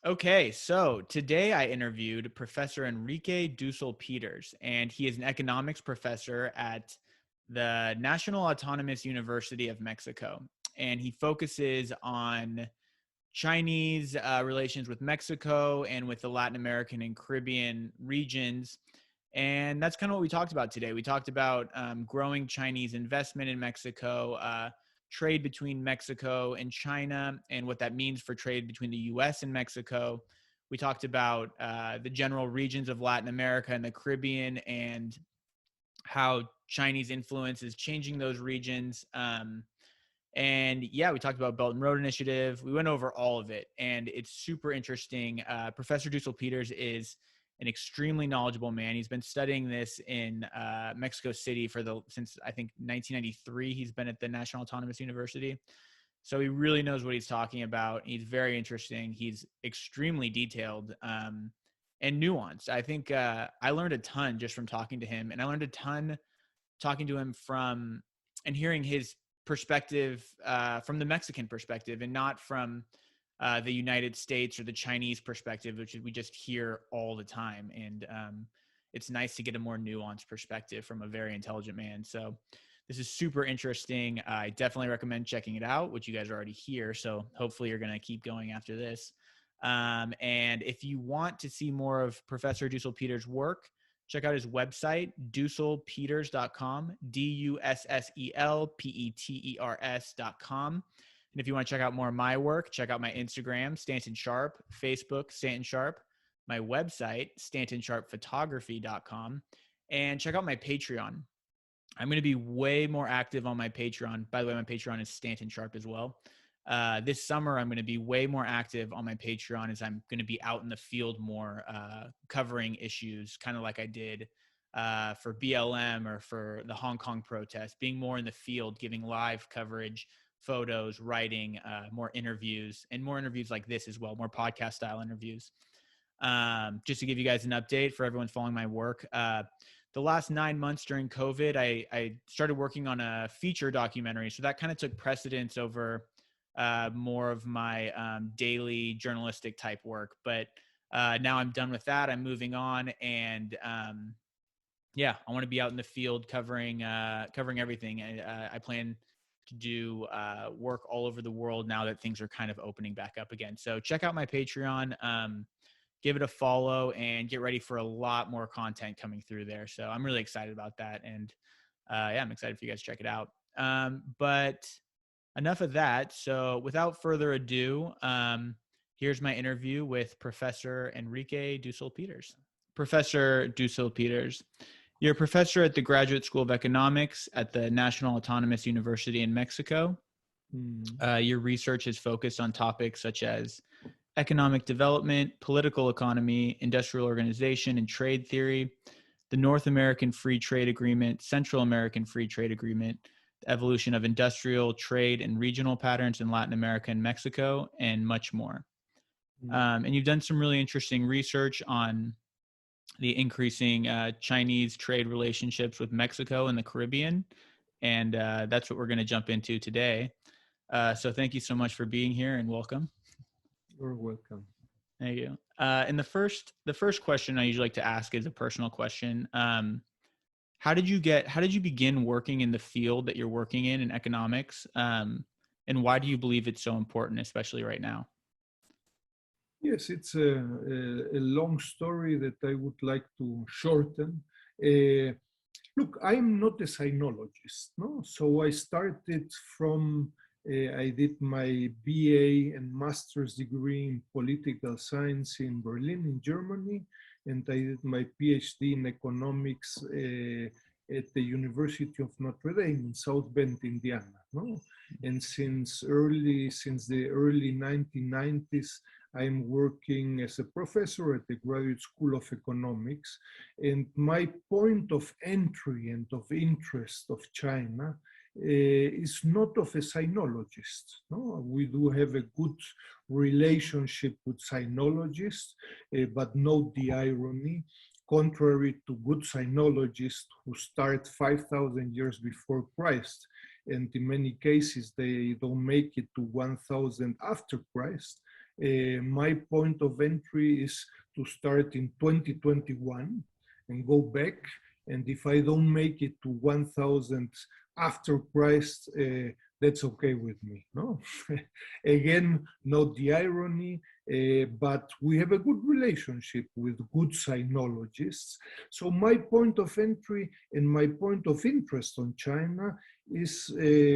Okay, so today I interviewed Professor Enrique Dussel Peters, and he is an economics professor at the National Autonomous University of Mexico. And he focuses on Chinese relations with Mexico and with the Latin American and Caribbean regions. And that's kind of what we talked about today. We talked about growing Chinese investment in Mexico, trade between Mexico and China, and what that means for trade between the US and Mexico. We talked about the general regions of Latin America and the Caribbean and how Chinese influence is changing those regions. And yeah, we talked about Belt and Road Initiative. We went over all of it, and it's super interesting. Professor Dussel Peters is an extremely knowledgeable man. He's been studying this in Mexico City since I think 1993. He's been at the National Autonomous University, so he really knows what he's talking about. He's very interesting. He's extremely detailed and nuanced. I think I learned a ton just from talking to him, and I learned a ton talking to him and hearing his perspective from the Mexican perspective and not from the United States or the Chinese perspective, which we just hear all the time. And it's nice to get a more nuanced perspective from a very intelligent man. So this is super interesting. I definitely recommend checking it out, which you guys are already here. So hopefully you're going to keep going after this. And if you want to see more of Professor Dussel Peters' work, check out his website, dusselpeters.com, DUSSELPETERS.com. And if you want to check out more of my work, check out my Instagram, Stanton Sharp, Facebook, Stanton Sharp, my website, stantonsharpphotography.com, and check out my Patreon. I'm going to be way more active on my Patreon. By the way, my Patreon is Stanton Sharp as well. This summer, I'm going to be way more active on my Patreon as I'm going to be out in the field more, covering issues, kind of like I did for BLM or for the Hong Kong protest, being more in the field, giving live coverage, photos, writing, more interviews, and more interviews like this as well, more podcast style interviews. Just to give you guys an update for everyone following my work, the last 9 months during COVID, I started working on a feature documentary. So that kind of took precedence over more of my daily journalistic type work. But now I'm done with that. I'm moving on. And yeah, I want to be out in the field covering everything. I plan to do work all over the world now that things are kind of opening back up again. So check out my Patreon. Give it a follow and get ready for a lot more content coming through there. So I'm really excited about that. And yeah, I'm excited for you guys to check it out. But enough of that. So without further ado, here's my interview with Professor Enrique Dussel Peters. Professor Dussel Peters, you're a professor at the Graduate School of Economics at the National Autonomous University in Mexico. Your research is focused on topics such as economic development, political economy, industrial organization, and trade theory, the North American Free Trade Agreement, Central American Free Trade Agreement, the evolution of industrial, trade, and regional patterns in Latin America and Mexico, and much more. And you've done some really interesting research on the increasing Chinese trade relationships with Mexico and the Caribbean. And that's what we're going to jump into today. So thank you so much for being here and welcome. You're welcome. Thank you. And the first question I usually like to ask is a personal question. How did you begin working in the field that you're working in economics? And why do you believe it's so important, especially right now? Yes, it's a long story that I would like to shorten. Look, I'm not a sinologist, no? So I started from, I did my BA and master's degree in political science in Berlin, in Germany, and I did my PhD in economics at the University of Notre Dame in South Bend, Indiana, no? And since the early 1990s, I'm working as a professor at the Graduate School of Economics, and my point of entry and of interest of China is not of a sinologist. No? We do have a good relationship with sinologists, but note the irony, contrary to good sinologists who start 5,000 years before Christ, and in many cases they don't make it to 1,000 after Christ. My point of entry is to start in 2021 and go back. And if I don't make it to 1,000 after Christ, that's okay with me. No, again, not the irony, but we have a good relationship with good sinologists. So my point of entry and my point of interest on China is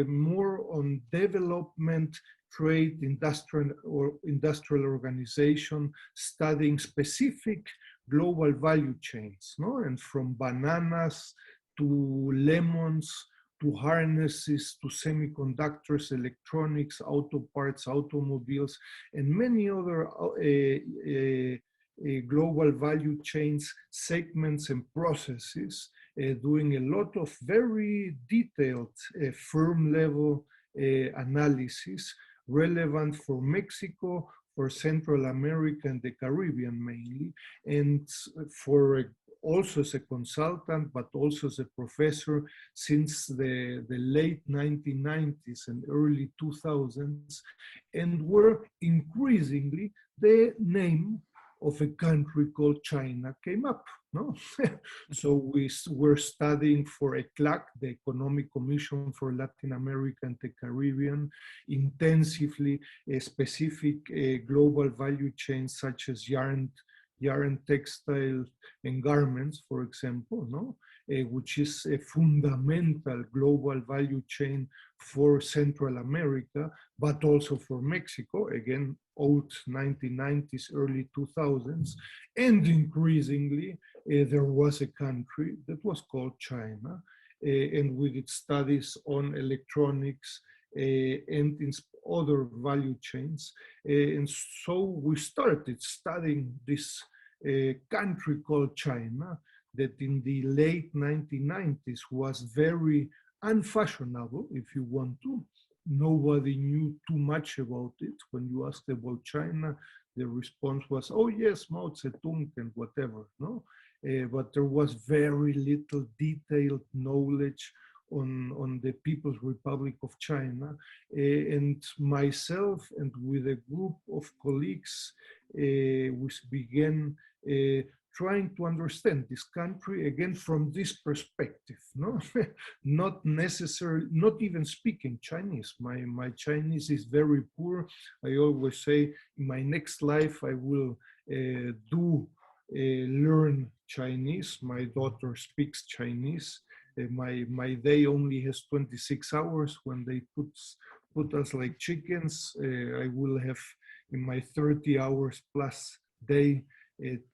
more on development, trade, industrial organization, studying specific global value chains, no? And from bananas to lemons, to harnesses, to semiconductors, electronics, auto parts, automobiles, and many other global value chains, segments, and processes, doing a lot of very detailed firm level analysis relevant for Mexico, for Central America and the Caribbean mainly, and for also as a consultant, but also as a professor since the late 1990s and early 2000s, and where increasingly the name of a country called China came up. No? So we were studying for ECLAC, the Economic Commission for Latin America and the Caribbean, intensively specific global value chains such as yarn, textile, and garments, for example, no? Which is a fundamental global value chain for Central America, but also for Mexico, again, old 1990s, early 2000s, and increasingly, there was a country that was called China, and with its studies on electronics and in other value chains. And so we started studying this country called China that in the late 1990s was very unfashionable, if you want to. Nobody knew too much about it. When you asked about China, the response was, oh yes, Mao Zedong and whatever, no? But there was very little detailed knowledge on the People's Republic of China. And myself and with a group of colleagues, we began trying to understand this country again from this perspective, no? Not necessarily, not even speaking Chinese. My Chinese is very poor. I always say in my next life I will learn Chinese. My daughter speaks Chinese. My day only has 26 hours. When they put us like chickens, I will have in my 30 hours plus day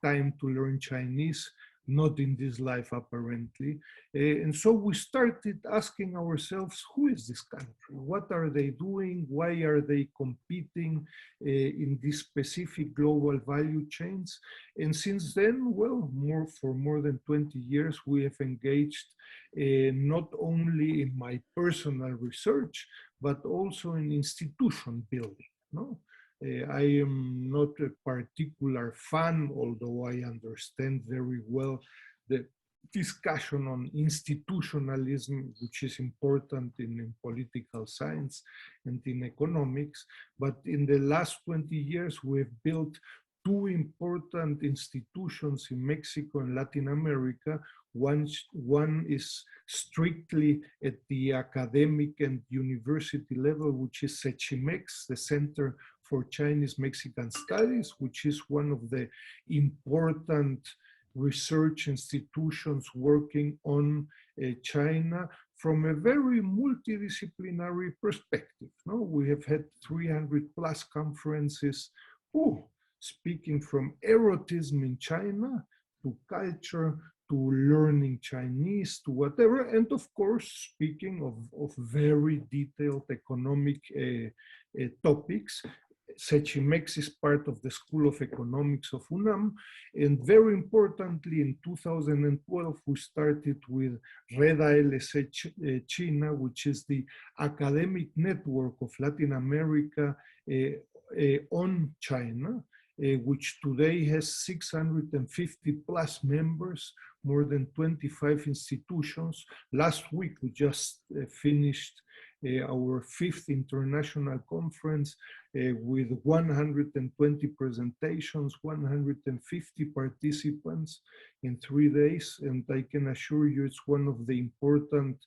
time to learn Chinese, not in this life apparently. And so we started asking ourselves, who is this country? What are they doing? Why are they competing in these specific global value chains? And since then, well, for more than 20 years, we have engaged not only in my personal research, but also in institution building, no? I am not a particular fan, although I understand very well the discussion on institutionalism, which is important in political science and in economics. But in the last 20 years, we've built two important institutions in Mexico and Latin America. One is strictly at the academic and university level, which is CECHIMEX, the Center for Chinese Mexican Studies, which is one of the important research institutions working on China from a very multidisciplinary perspective. No? We have had 300 plus conferences, speaking from erotism in China to culture, to learning Chinese, to whatever, and of course, speaking of very detailed economic topics. CECHIMEX is part of the School of Economics of UNAM, and very importantly, in 2012, we started with Red ALC China, which is the academic network of Latin America on China, which today has 650 plus members, more than 25 institutions. Last week, we just finished our fifth international conference with 120 presentations, 150 participants in 3 days. And I can assure you it's one of the important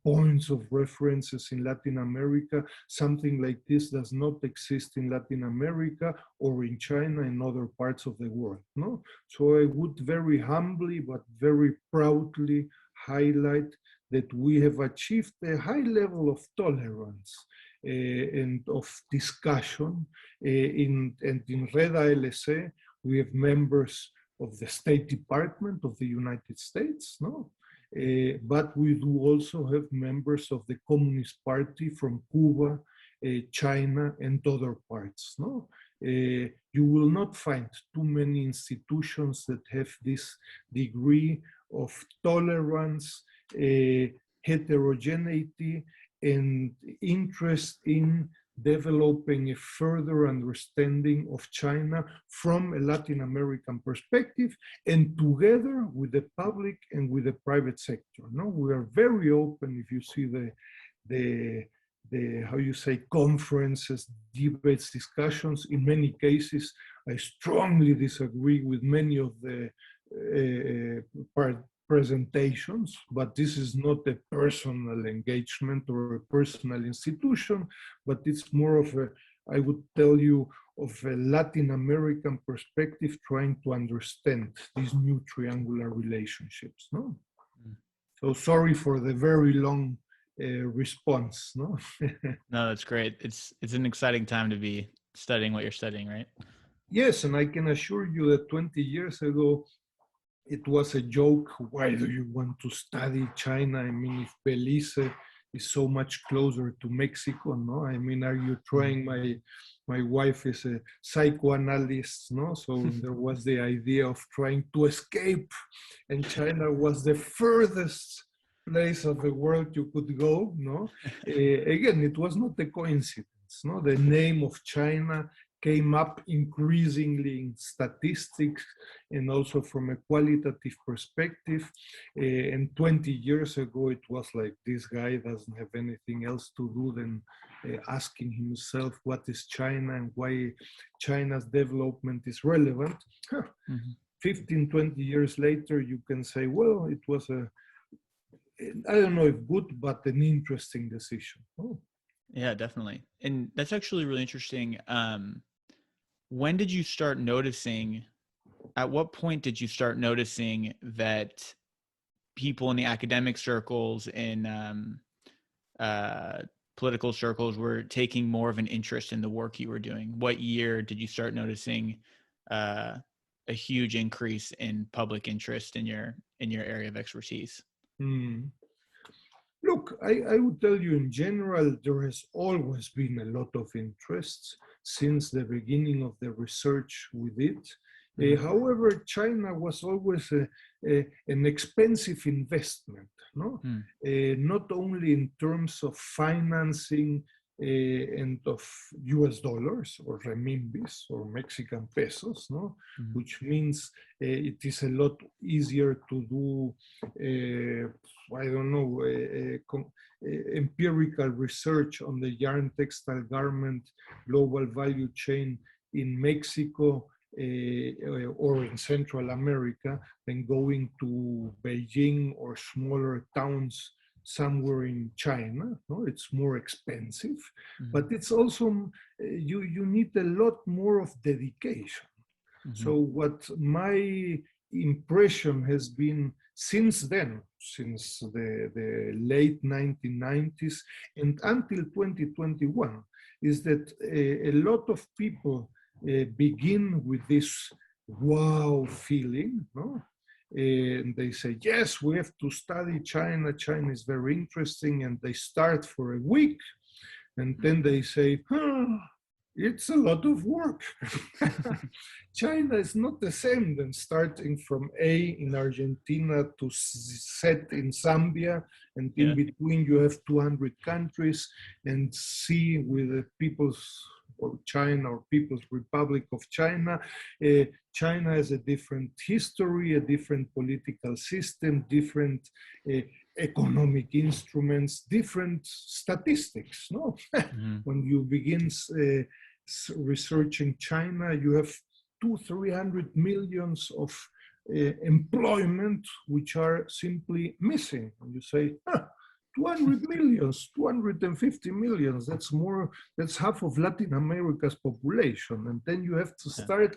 points of references in Latin America. Something like this does not exist in Latin America or in China and other parts of the world. No? So I would very humbly but very proudly highlight that we have achieved a high level of tolerance and of discussion. And in Red ALC, we have members of the State Department of the United States, no? But we do also have members of the Communist Party from Cuba, China, and other parts, no? You will not find too many institutions that have this degree of tolerance, heterogeneity, and interest in developing a further understanding of China from a Latin American perspective, and together with the public and with the private sector. No, we are very open. If you see the how you say, conferences, debates, discussions, in many cases, I strongly disagree with many of the presentations, but this is not a personal engagement or a personal institution, but it's more of a, I would tell you, of a Latin American perspective, trying to understand these new triangular relationships. No, so sorry for the very long response. No, No, that's great. It's an exciting time to be studying what you're studying, right? Yes, and I can assure you that 20 years ago, it was a joke. Why do you want to study China? I mean, if Belize is so much closer to Mexico, no? I mean, are you trying? My wife is a psychoanalyst, no? So there was the idea of trying to escape, and China was the furthest place of the world you could go, no? Again, it was not a coincidence, no? The name of China came up increasingly in statistics and also from a qualitative perspective. And 20 years ago, it was like, this guy doesn't have anything else to do than asking himself what is China and why China's development is relevant. 15, 20 years later, you can say, well, it was I don't know if good, but an interesting decision. Oh. Yeah, definitely. And that's actually really interesting. When did you start noticing, at what point did you start noticing that people in the academic circles and political circles were taking more of an interest in the work you were doing? What year did you start noticing a huge increase in public interest in your area of expertise? Look, I would tell you in general, there has always been a lot of interest since the beginning of the research with it. However, China was always an expensive investment, no? Not only in terms of financing and of US dollars or renminbis or Mexican pesos, no? Which means it is a lot easier to do, I don't know, empirical research on the yarn, textile, garment, global value chain in Mexico or in Central America than going to Beijing or smaller towns somewhere in China. No, it's more expensive, but it's also, you need a lot more of dedication. So what my impression has been since then, since the late 1990s and until 2021, is that a lot of people begin with this wow feeling, no? And they say, yes, we have to study China. China is very interesting. And they start for a week. And then they say, it's a lot of work. China is not the same than starting from A in Argentina to Z in Zambia. And in between, you have 200 countries, and C with the People's or China or People's Republic of China. China has a different history, a different political system, different economic instruments, different statistics. No, when you begin researching China, you have 300 millions of employment which are simply missing. And you say, 200 millions, 250 millions, that's more, that's half of Latin America's population. And then you have to start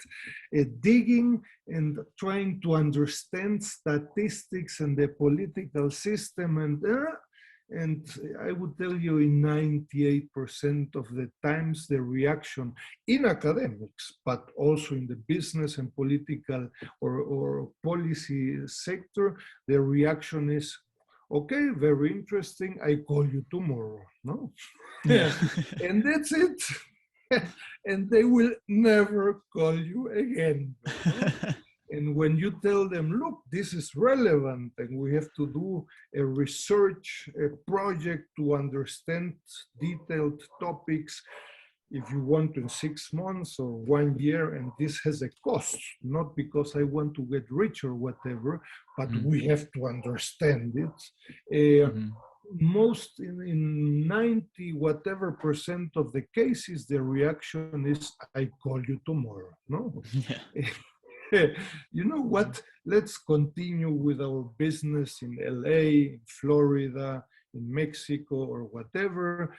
digging and trying to understand statistics and the political system. And I would tell you in 98% of the times, the reaction in academics, but also in the business and political or policy sector, the reaction is, okay, very interesting, I call you tomorrow, no? Yeah. And that's it. And they will never call you again. No? And when you tell them, look, this is relevant and we have to do a research project to understand detailed topics, if you want in 6 months or 1 year, and this has a cost, not because I want to get rich or whatever, but we have to understand it. Most in 90 whatever percent of the cases, the reaction is, I call you tomorrow, no? Yeah. You know what? Let's continue with our business in LA, in Florida, in Mexico, or whatever.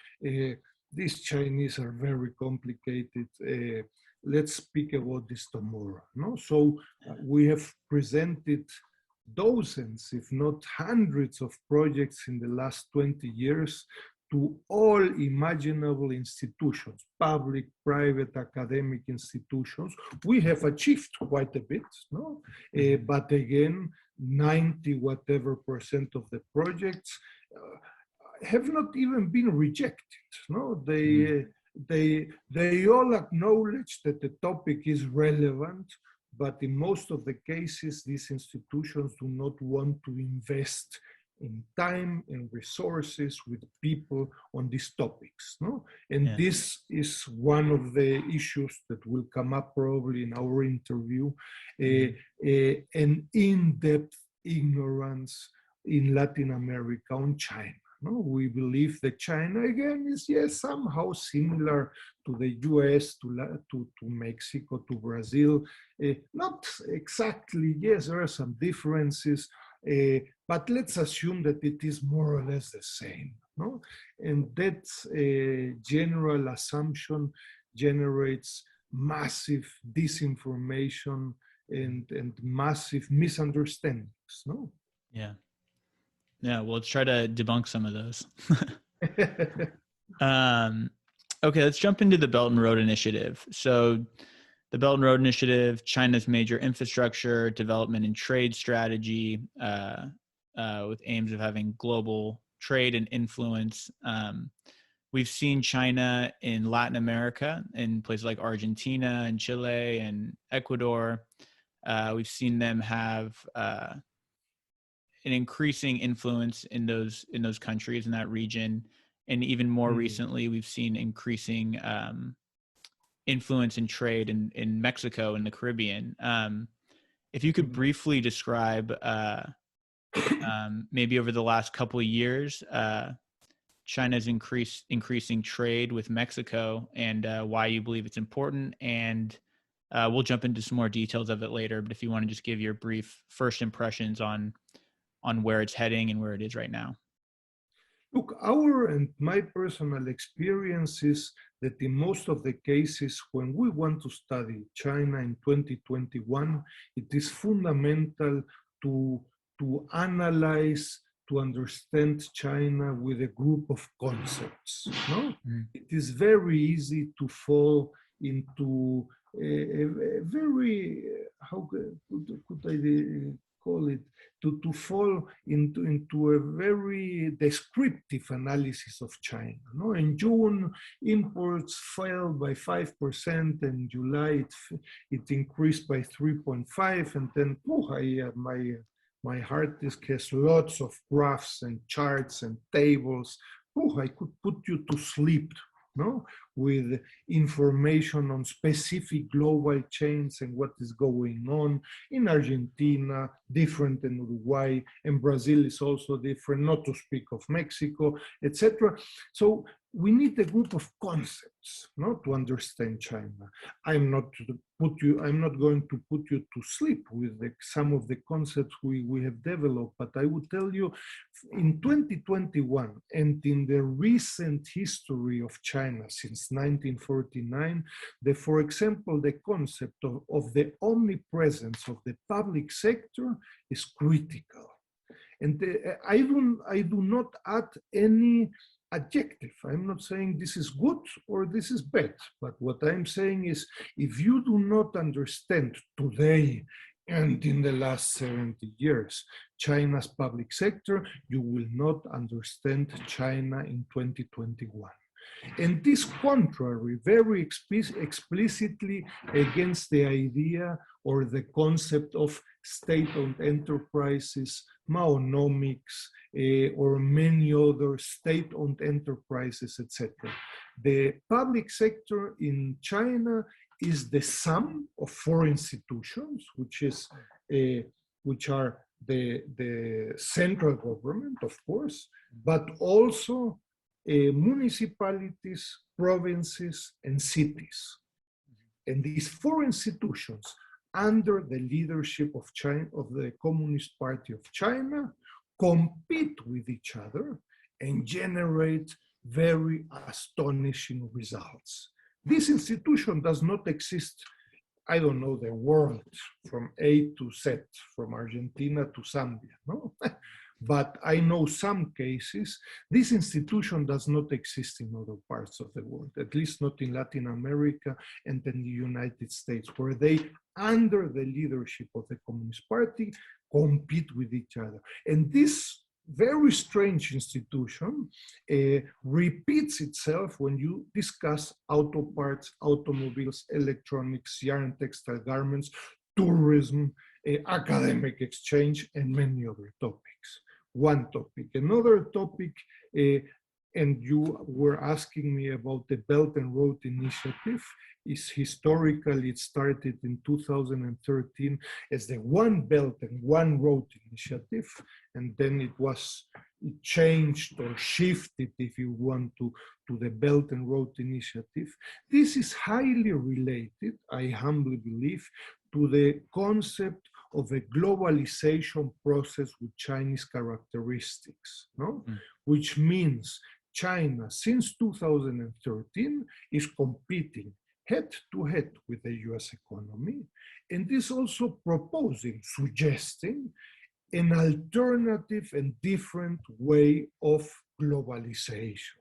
These Chinese are very complicated. Let's speak about this tomorrow. No? So we have presented dozens, if not hundreds of projects in the last 20 years to all imaginable institutions, public, private, academic institutions. We have achieved quite a bit, no? But again, 90 whatever percent of the projects have not even been rejected. No, they all acknowledge that the topic is relevant, but in most of the cases, these institutions do not want to invest in time and resources with people on these topics. No? And this is one of the issues that will come up probably in our interview, an in-depth ignorance in Latin America on China. No, we believe that China, again, is somehow similar to the US, to Mexico, to Brazil. Not exactly, yes, there are some differences, but let's assume that it is more or less the same. No? And that general assumption generates massive disinformation and massive misunderstandings. No? Yeah. Yeah, well, let's try to debunk some of those. Okay, let's jump into the Belt and Road Initiative. So the Belt and Road Initiative, China's major infrastructure, development and trade strategy with aims of having global trade and influence. We've seen China in Latin America, in places like Argentina and Chile and Ecuador. We've seen them have an increasing influence in those countries in that region, and even more recently, we've seen increasing influence in trade in Mexico and the Caribbean. If you could briefly describe, maybe over the last couple of years, China's increasing trade with Mexico and why you believe it's important, and we'll jump into some more details of it later. But if you want to just give your brief first impressions on where it's heading and where it is right now. Look, our and my personal experience is that in most of the cases, when we want to study China in 2021, it is fundamental to analyze, to understand China with a group of concepts. No? It is very easy to fall into a very, how could I call it, to fall into a very descriptive analysis of China. No? In June, imports fell by 5%, in July it increased by 3.5%, and then my hard disk has lots of graphs and charts and tables. I could put you to sleep no? With information on specific global chains and what is going on in Argentina, different than Uruguay, and Brazil is also different, not to speak of Mexico, etc. So we need a group of concepts, no, to understand China. I'm not going to put you to sleep with some of the concepts we have developed, but I would tell you in 2021 and in the recent history of China since 1949, for example, the concept of the omnipresence of the public sector is critical. And I do not add any adjective. I'm not saying this is good or this is bad, but what I'm saying is if you do not understand today and in the last 70 years China's public sector, you will not understand China in 2021. And this contrary very explicitly against the idea or the concept of state-owned enterprises, Maonomics, or many other state-owned enterprises, etc. The public sector in China is the sum of four institutions, which are the central government, of course, but also municipalities, provinces, and cities. And these four institutions, under the leadership of China, of the Communist Party of China, compete with each other and generate very astonishing results. This institution does not exist, I don't know, the world from A to Z, from Argentina to Zambia, no? But I know some cases, this institution does not exist in other parts of the world, at least not in Latin America and in the United States, where they, under the leadership of the Communist Party, compete with each other. And this very strange institution repeats itself when you discuss auto parts, automobiles, electronics, yarn, textile garments, tourism, academic exchange, and many other topics. One topic. Another topic, and you were asking me about the Belt and Road Initiative, is historically it started in 2013 as the One Belt and One Road Initiative, and then it changed or shifted, if you want, to the Belt and Road Initiative. This is highly related, I humbly believe, to the concept of a globalization process with Chinese characteristics, no? Which means China, since 2013, is competing head-to-head with the US economy, and is also proposing, suggesting an alternative and different way of globalization.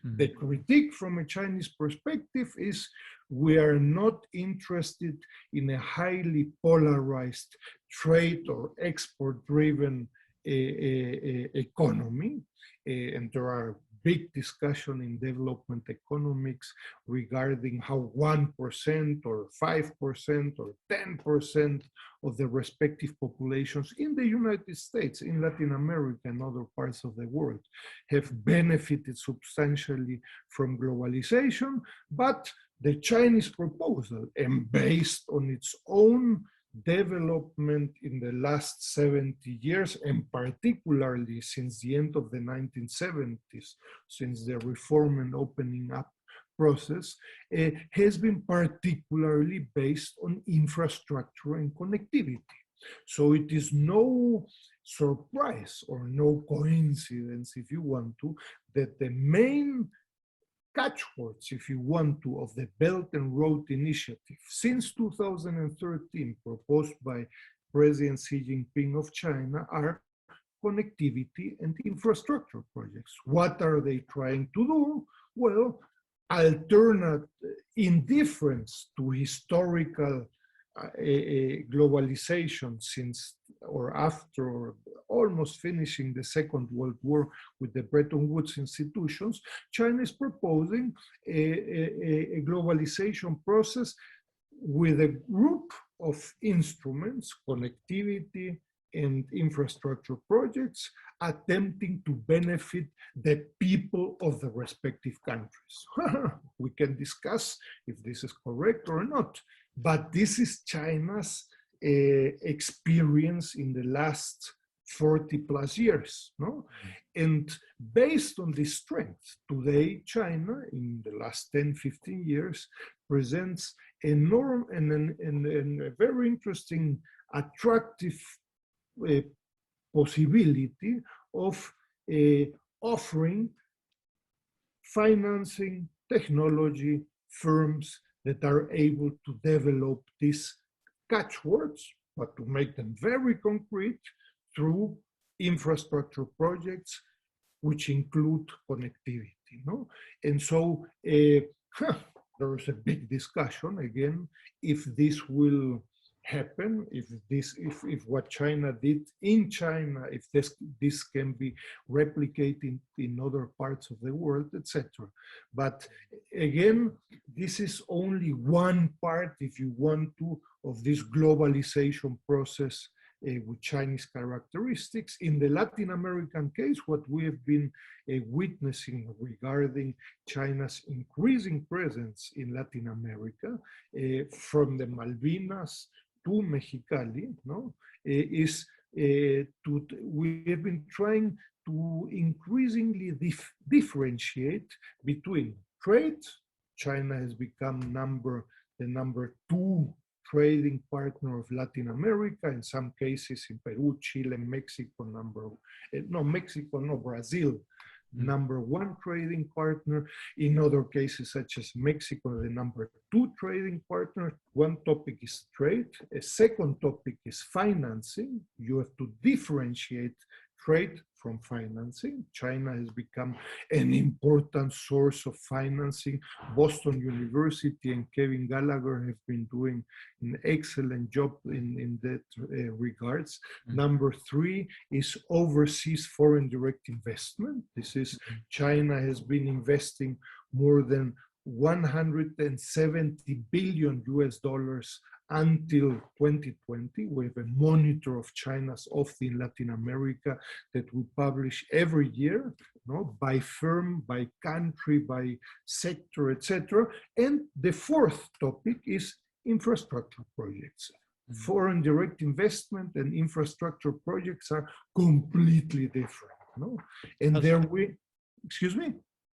The critique from a Chinese perspective is we are not interested in a highly polarized trade or export-driven economy, and there are big discussion in development economics regarding how 1% or 5% or 10% of the respective populations in the United States, in Latin America and other parts of the world have benefited substantially from globalization, but the Chinese proposal, and based on its own development in the last 70 years, and particularly since the end of the 1970s, since the reform and opening up process, has been particularly based on infrastructure and connectivity. So it is no surprise or no coincidence, if you want to, that the main catchwords, if you want to, of the Belt and Road Initiative since 2013, proposed by President Xi Jinping of China, are connectivity and infrastructure projects. What are they trying to do? Well, alternate indifference to historical globalization since or after or almost finishing the Second World War with the Bretton Woods institutions, China is proposing a globalization process with a group of instruments, connectivity, and infrastructure projects attempting to benefit the people of the respective countries. We can discuss if this is correct or not, but this is China's experience in the last 40 plus years, no? And based on this strength, today China, in the last 10, 15 years, presents enormous and a very interesting, attractive possibility of offering financing technology firms that are able to develop these catchwords, but to make them very concrete through infrastructure projects, which include connectivity. No? And so there is a big discussion again if this will happen, if what China did in China, if this can be replicated in other parts of the world, etc. But again, this is only one part, if you want to, of this globalization process with Chinese characteristics. In the Latin American case, what we have been witnessing regarding China's increasing presence in Latin America, from the Malvinas to Mexicali, no, is we have been trying to increasingly differentiate between trade. China has become the number 2 trading partner of Latin America, in some cases in Peru, Chile, Mexico, Brazil, number 1 trading partner. In other cases, such as Mexico, the number 2 trading partner. One topic is trade. A second topic is financing. You have to differentiate trade from financing. China has become an important source of financing. Boston University and Kevin Gallagher have been doing an excellent job in that regards. Number 3 is overseas foreign direct investment. This is China has been investing more than 170 billion US dollars until 2020. We have a monitor of China's offtake in Latin America that we publish every year, no, by firm, by country, by sector, etc. And the 4th topic is infrastructure projects. Foreign direct investment and infrastructure projects are completely different, no? And there we, excuse me?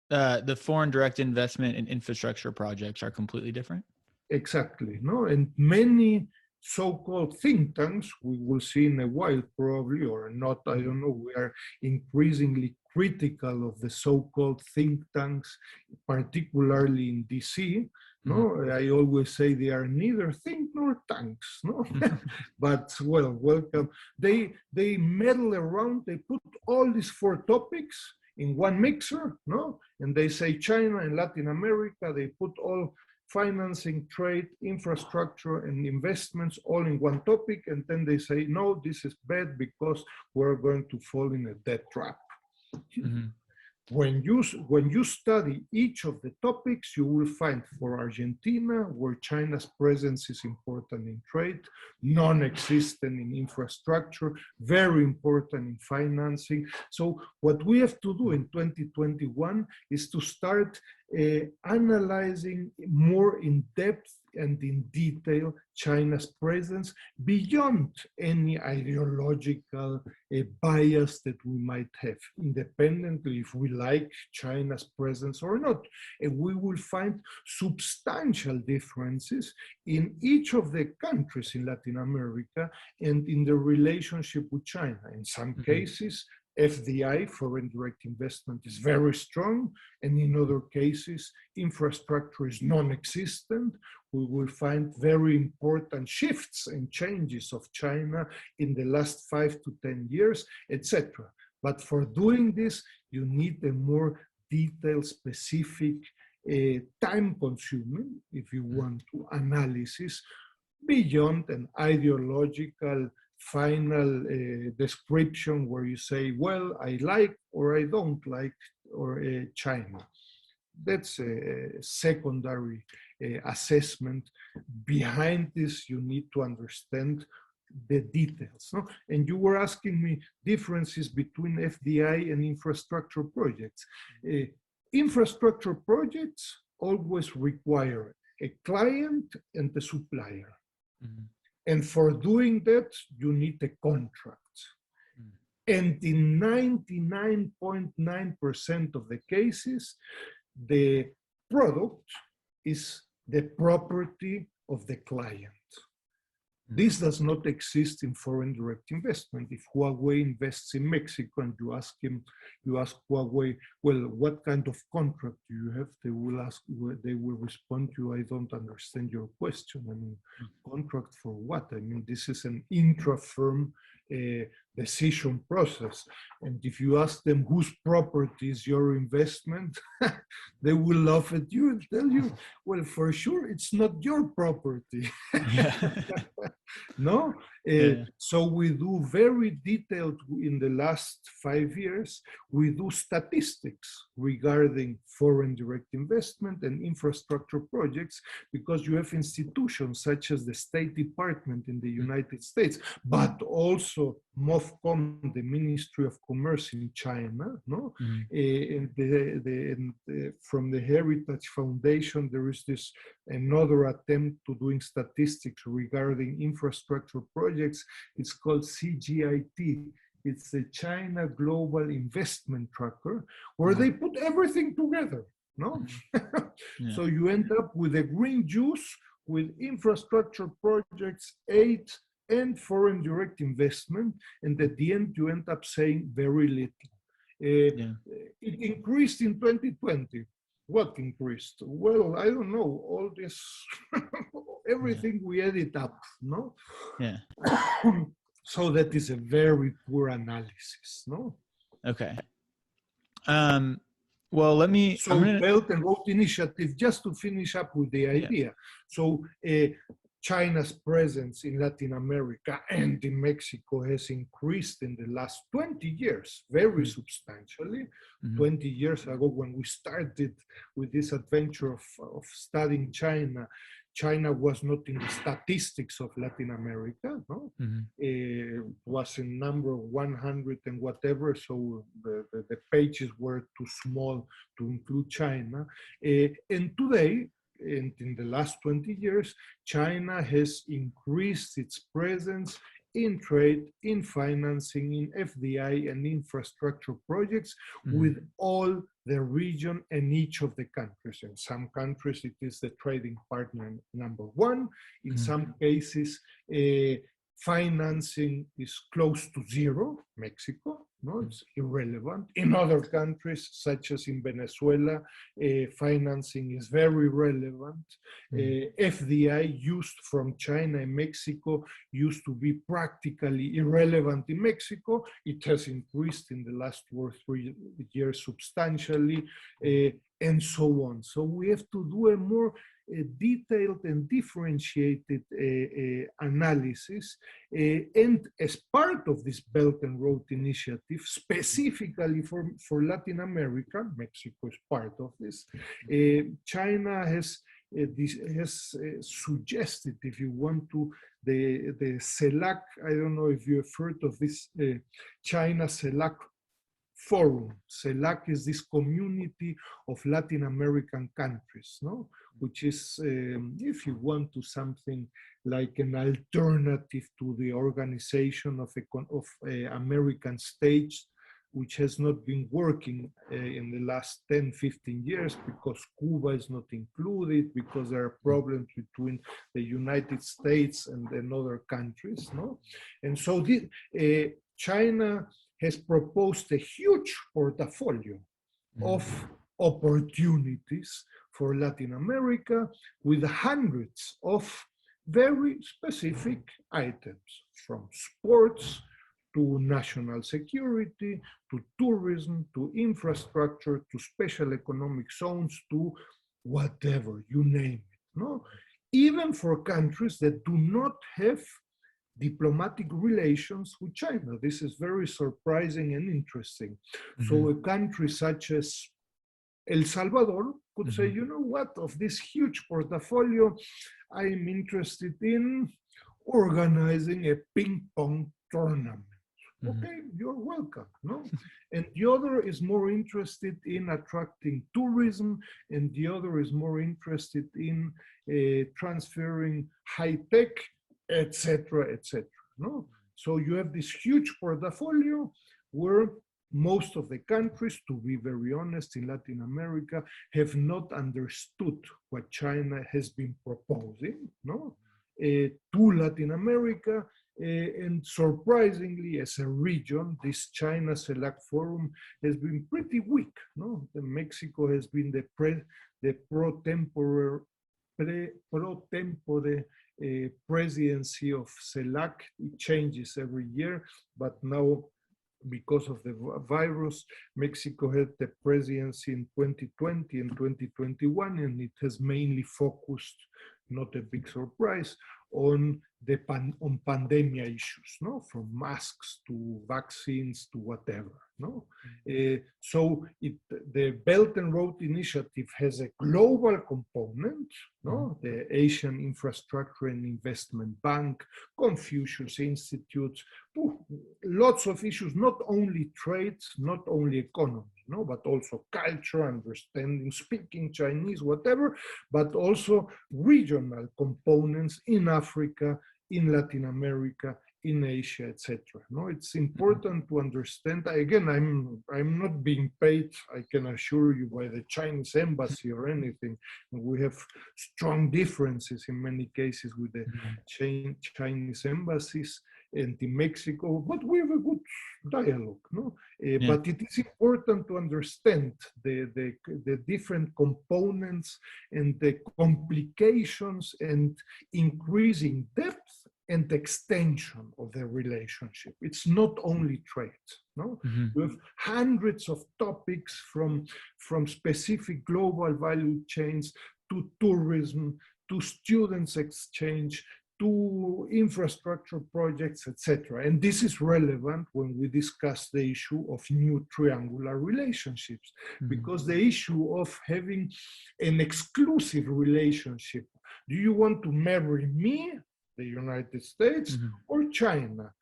The foreign direct investment and infrastructure projects are completely different? Exactly, no? And many so-called think tanks, we will see in a while probably, or not, I don't know, we are increasingly critical of the so-called think tanks, particularly in DC. No, I always say they are neither think nor tanks, no? But well, welcome. They meddle around, they put all these 4 topics in one mixer, no? And they say China and Latin America, they put all financing, trade, infrastructure, and investments all in one topic, and then they say, no, this is bad because we're going to fall in a debt trap. When you study each of the topics, you will find for Argentina, where China's presence is important in trade, non-existent in infrastructure, very important in financing. So what we have to do in 2021 is to start analyzing more in depth and in detail China's presence beyond any ideological bias that we might have, independently if we like China's presence or not. And we will find substantial differences in each of the countries in Latin America and in the relationship with China. In some cases, FDI, foreign direct investment, is very strong, and in other cases, infrastructure is non-existent. We will find very important shifts and changes of China in the last 5 to 10 years, etc. But for doing this, you need a more detailed, specific, time-consuming, if you want to, analysis beyond an ideological final description where you say, well, I like or I don't like or China. That's a secondary assessment. Behind this, you need to understand the details. No? And you were asking me differences between FDI and infrastructure projects. Infrastructure projects always require a client and a supplier. Mm-hmm. And for doing that, you need a contract. Mm-hmm. And in 99.9% of the cases, the product is the property of the client. This does not exist in foreign direct investment. If Huawei invests in Mexico and you ask Huawei, well, what kind of contract do you have? They will respond to you, I don't understand your question. I mean, contract for what? I mean, this is an intra-firm decision process. And if you ask them whose property is your investment, they will laugh at you and tell you, well, for sure, it's not your property. No? So we do very detailed, in the last 5 years, we do statistics regarding foreign direct investment and infrastructure projects, because you have institutions such as the State Department in the United States, but also MOFCOM, the Ministry of Commerce in China, no? And from the Heritage Foundation, there is this another attempt to doing statistics regarding infrastructure projects. It's called CGIT. It's the China Global Investment Tracker, where they put everything together, no? Yeah. So you end up with a green juice with infrastructure projects, aid, and foreign direct investment, and at the end you end up saying very little. It increased in 2020. What increased? Well, I don't know, all this, everything we added up, no? Yeah. So that is a very poor analysis, no? Okay. Well, let me... So Belt and Road Initiative, just to finish up with the idea. Yeah. So China's presence in Latin America and in Mexico has increased in the last 20 years, very substantially. 20 years ago, when we started with this adventure of studying China, China was not in the statistics of Latin America, no? It was in number 100 and whatever, so the pages were too small to include China. And today, and in the last 20 years, China has increased its presence in trade, in financing, in FDI and infrastructure projects with all the region and each of the countries. In some countries, it is the trading partner number one. In some cases, financing is close to zero, Mexico, no, it's irrelevant. In other countries, such as in Venezuela, financing is very relevant. FDI used from China and Mexico used to be practically irrelevant in Mexico. It has increased in the last 2 or 3 years substantially, and so on. So we have to do a more detailed and differentiated analysis. And as part of this Belt and Road Initiative, specifically for Latin America, Mexico is part of this, China has suggested, if you want to, the CELAC, I don't know if you've heard of this China CELAC Forum. CELAC is this community of Latin American countries, no? Which is, if you want to, something like an alternative to the organization of American states, which has not been working in the last 10, 15 years because Cuba is not included, because there are problems between the United States and other countries, no? And so China has proposed a huge portfolio of opportunities for Latin America with hundreds of very specific items, from sports to national security, to tourism, to infrastructure, to special economic zones, to whatever, you name it, no? Even for countries that do not have diplomatic relations with China. This is very surprising and interesting. So a country such as El Salvador could say, you know what, of this huge portfolio, I'm interested in organizing a ping pong tournament. Mhm. Okay, you're welcome. No, and the other is more interested in attracting tourism, and the other is more interested in transferring high tech, etc., etc. No, so you have this huge portfolio where most of the countries, to be very honest, in Latin America, have not understood what China has been proposing. No, to Latin America. And surprisingly, as a region, this China Select Forum has been pretty weak. No, Mexico has been the pro tempore presidency of CELAC. It changes every year, but now because of the virus, Mexico had the presidency in 2020 and 2021, and it has mainly focused, not a big surprise, on the pandemia issues, no, from masks to vaccines to whatever, no. So the Belt and Road Initiative has a global component, no, the Asian Infrastructure and Investment Bank, Confucius Institute, lots of issues, not only trade, not only economy, no, but also culture, understanding, speaking Chinese, whatever, but also regional components in Africa, in Latin America, in Asia, etc. No, it's important to understand. Again, I'm not being paid, I can assure you, by the Chinese embassy or anything. We have strong differences in many cases with the Chinese embassies and in Mexico, but we have a good dialogue, no? But it is important to understand the different components and the complications and increasing depth and extension of the relationship. It's not only trade, no? We have hundreds of topics from specific global value chains to tourism, to students exchange, to infrastructure projects, etc. And this is relevant when we discuss the issue of new triangular relationships, because the issue of having an exclusive relationship, do you want to marry me, the United States, or China?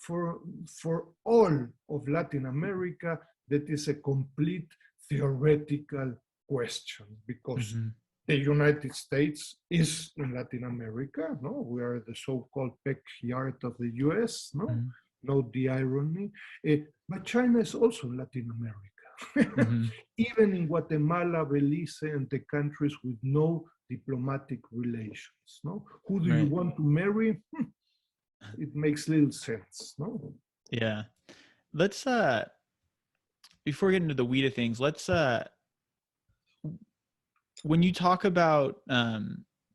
For all of Latin America, that is a complete theoretical question, because the United States is in Latin America, no? We are the so-called backyard of the US, no? Note the irony. But China is also Latin America. Even in Guatemala, Belize, and the countries with no diplomatic relations, no? Who do you want to marry? It makes little sense, no? Yeah. Let's, before we get into the weed of things, let's, when you talk about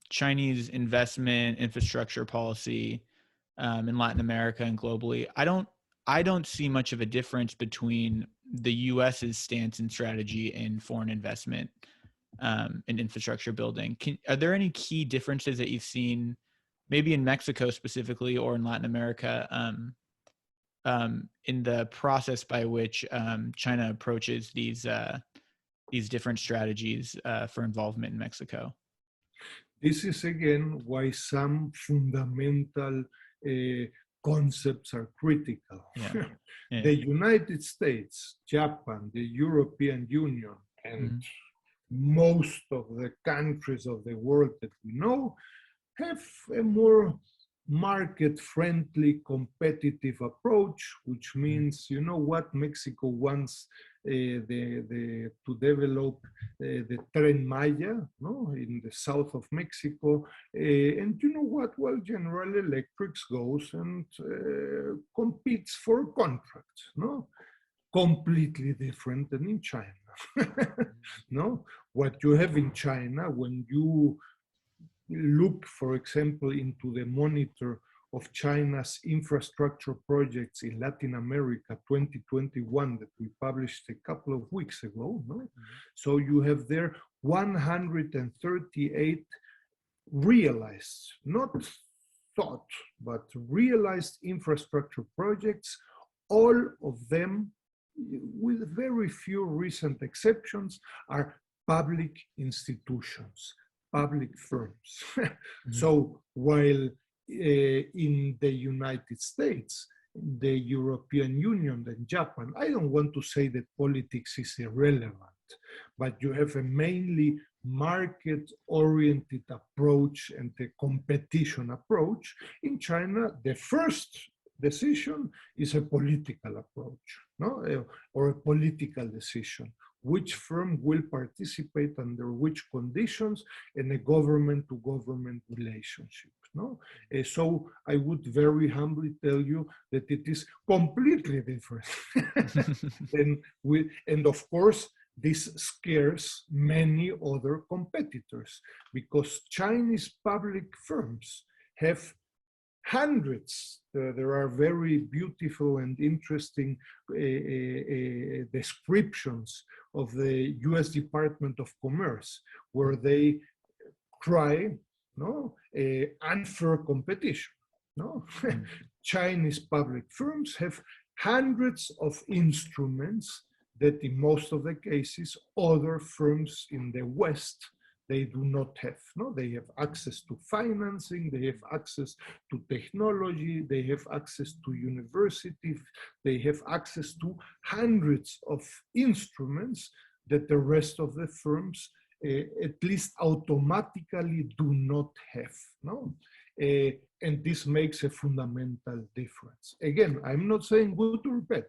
Chinese investment infrastructure policy in Latin America and globally, I don't see much of a difference between the U.S.'s stance and strategy in foreign investment and infrastructure building. Are there any key differences that you've seen, maybe in Mexico specifically or in Latin America, in the process by which China approaches these different strategies for involvement in Mexico? This is again why some fundamental concepts are critical. The United States, Japan, the European Union, and most of the countries of the world that we know have a more market-friendly, competitive approach, which means, you know what, Mexico wants to develop the Tren Maya, no, in the south of Mexico, and you know what, well, General Electric goes and competes for contracts, no, completely different than in China. No, what you have in China, when you look, for example, into the monitor of China's infrastructure projects in Latin America 2021 that we published a couple of weeks ago, no? So you have there 138 realized, not thought, but realized infrastructure projects, all of them, with very few recent exceptions, are public institutions, public firms. So while in the United States, the European Union and Japan, I don't want to say that politics is irrelevant, but you have a mainly market-oriented approach and a competition approach. In China, the first decision is a political approach, no? Or a political decision. Which firm will participate under which conditions in a government-to-government relationship. No? So I would very humbly tell you that it is completely different. And of course, this scares many other competitors because Chinese public firms have hundreds. There are very beautiful and interesting descriptions of the US Department of Commerce where they cry, no, unfair competition. No? Chinese public firms have hundreds of instruments that in most of the cases other firms in the West they do not have. No, they have access to financing, they have access to technology, they have access to universities, they have access to hundreds of instruments that the rest of the firms at least automatically do not have. No? And this makes a fundamental difference. Again, I'm not saying good or bad.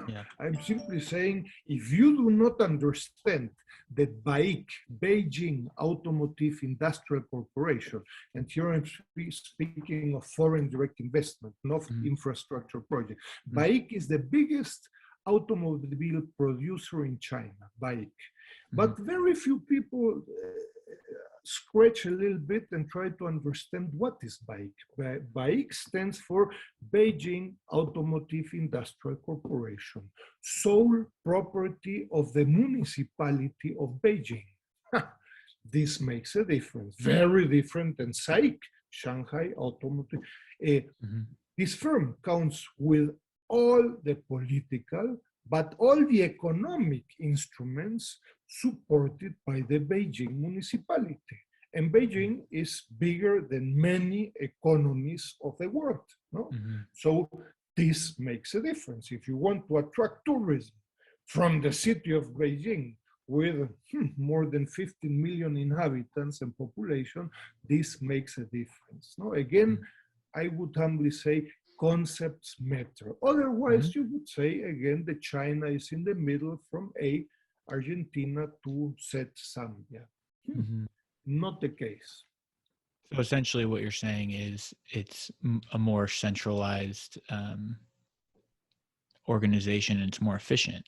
Yeah. I'm simply saying if you do not understand that BAIC, Beijing Automotive Industrial Corporation, and here I'm speaking of foreign direct investment, not infrastructure project. BAIC is the biggest automobile producer in China, BAIC. But very few people scratch a little bit and try to understand what is BAIC. BAIC stands for Beijing Automotive Industrial Corporation, sole property of the municipality of Beijing. This makes a difference, very different than SAIC, Shanghai Automotive. This firm counts with all the political, but all the economic instruments supported by the Beijing municipality. And Beijing is bigger than many economies of the world. No? So this makes a difference. If you want to attract tourism from the city of Beijing with more than 15 million inhabitants and population, this makes a difference. No? Again, I would humbly say concepts matter. Otherwise, you would say, again, that China is in the middle from Argentina to Z Zambia. Not the case. So essentially what you're saying is it's a more centralized organization and it's more efficient,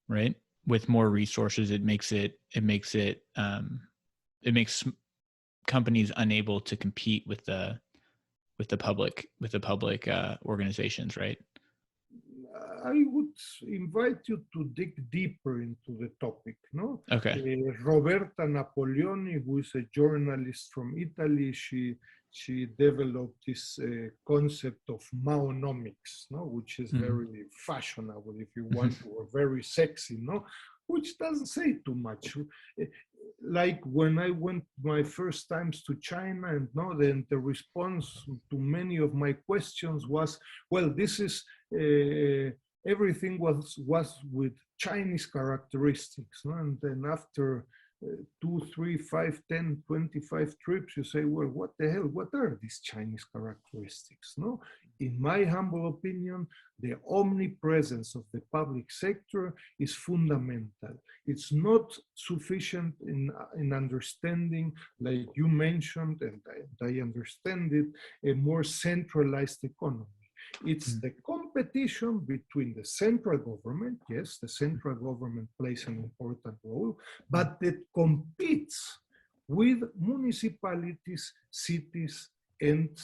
right? With more resources, it makes companies unable to compete with the public organizations, right? I would invite you to dig deeper into the topic. No. Okay. Roberta Napoleoni, who is a journalist from Italy, she developed this concept of Maonomics, no, which is very fashionable, if you want, or very sexy, no, which doesn't say too much. Like when I went my first times to China, and then the response to many of my questions was, well, this is everything was with Chinese characteristics. No? And then after 2, 3, 5, 10, 25 trips, you say, well, what the hell, what are these Chinese characteristics? No? In my humble opinion, the omnipresence of the public sector is fundamental. It's not sufficient in understanding, like you mentioned, and I understand it, a more centralized economy. It's the competition between the central government. Yes, the central government plays an important role, but it competes with municipalities, cities, and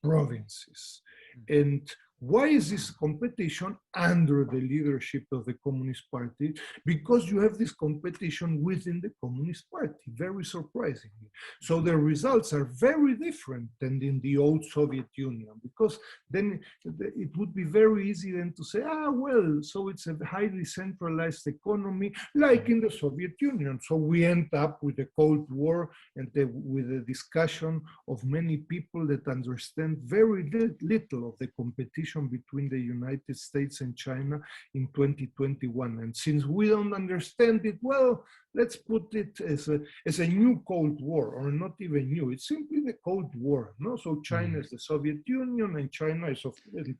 provinces. And Why is this competition under the leadership of the Communist Party? Because you have this competition within the Communist Party, very surprisingly. So the results are very different than in the old Soviet Union, because then it would be very easy then to say, well, so it's a highly centralized economy, like in the Soviet Union. So we end up with a Cold War and with a discussion of many people that understand very little of the competition between the United States and China in 2021. And since we don't understand it, well, let's put it as a new Cold War, or not even new. It's simply the Cold War. No, so China is the Soviet Union, and China is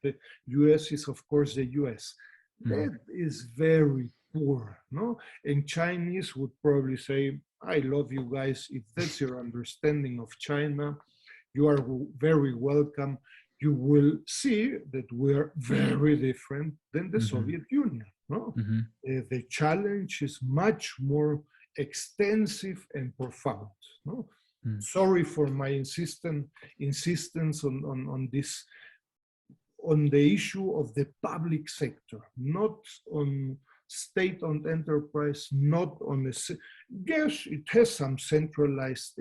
the US is of course the US. That is very poor. No, and Chinese would probably say, "I love you guys. If that's your understanding of China, you are very welcome. You will see that we're very different than the Soviet Union. No? The challenge is much more extensive and profound. No? Sorry for my insistence on this, on the issue of the public sector, not on state-owned enterprise, not on a, yes, it has some centralized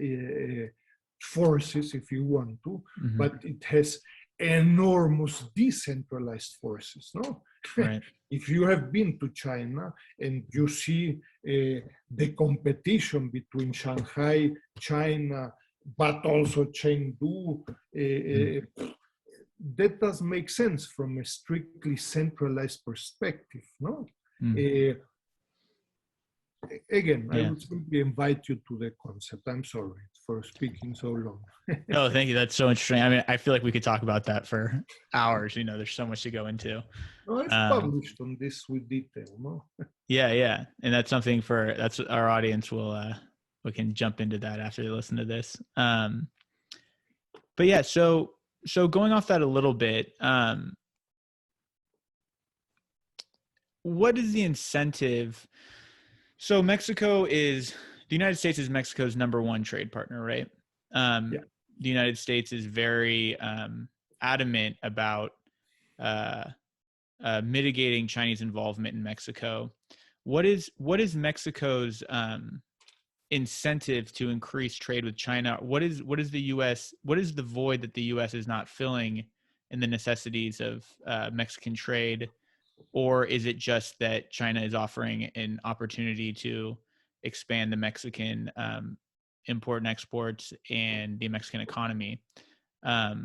forces if you want to, but it has enormous decentralized forces. No, Right. If you have been to China and you see the competition between Shanghai, China, but also Chengdu, that does make sense from a strictly centralized perspective. No. Again, I would simply invite you to the concept. I'm sorry for speaking so long. Oh, thank you. That's so interesting. I mean, I feel like we could talk about that for hours. You know, there's so much to go into. No, I've published on this with detail. No? Yeah. And that's something that's our audience will, we can jump into that after they listen to this. But yeah, so going off that a little bit, what is the incentive? So the United States is Mexico's #1 trade partner, right? The United States is very adamant about mitigating Chinese involvement in Mexico. What is Mexico's incentive to increase trade with China? What is the void that the U.S. is not filling in the necessities of Mexican trade? Or is it just that China is offering an opportunity to expand the Mexican import and exports and the Mexican economy? I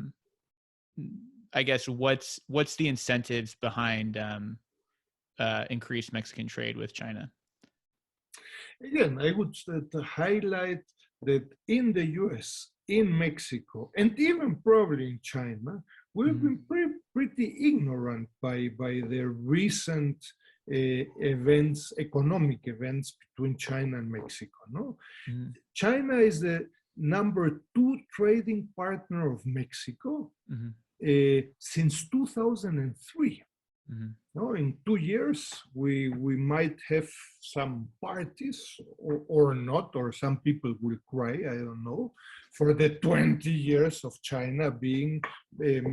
guess what's the incentives behind increased Mexican trade with China? Again, I would highlight that in the US, in Mexico, and even probably in China, we've been pretty ignorant by the recent economic events between China and Mexico. No, China is the #2 trading partner of Mexico since 2003. No, in 2 years, we might have some parties or not, or some people will cry, I don't know, for the 20 years of China being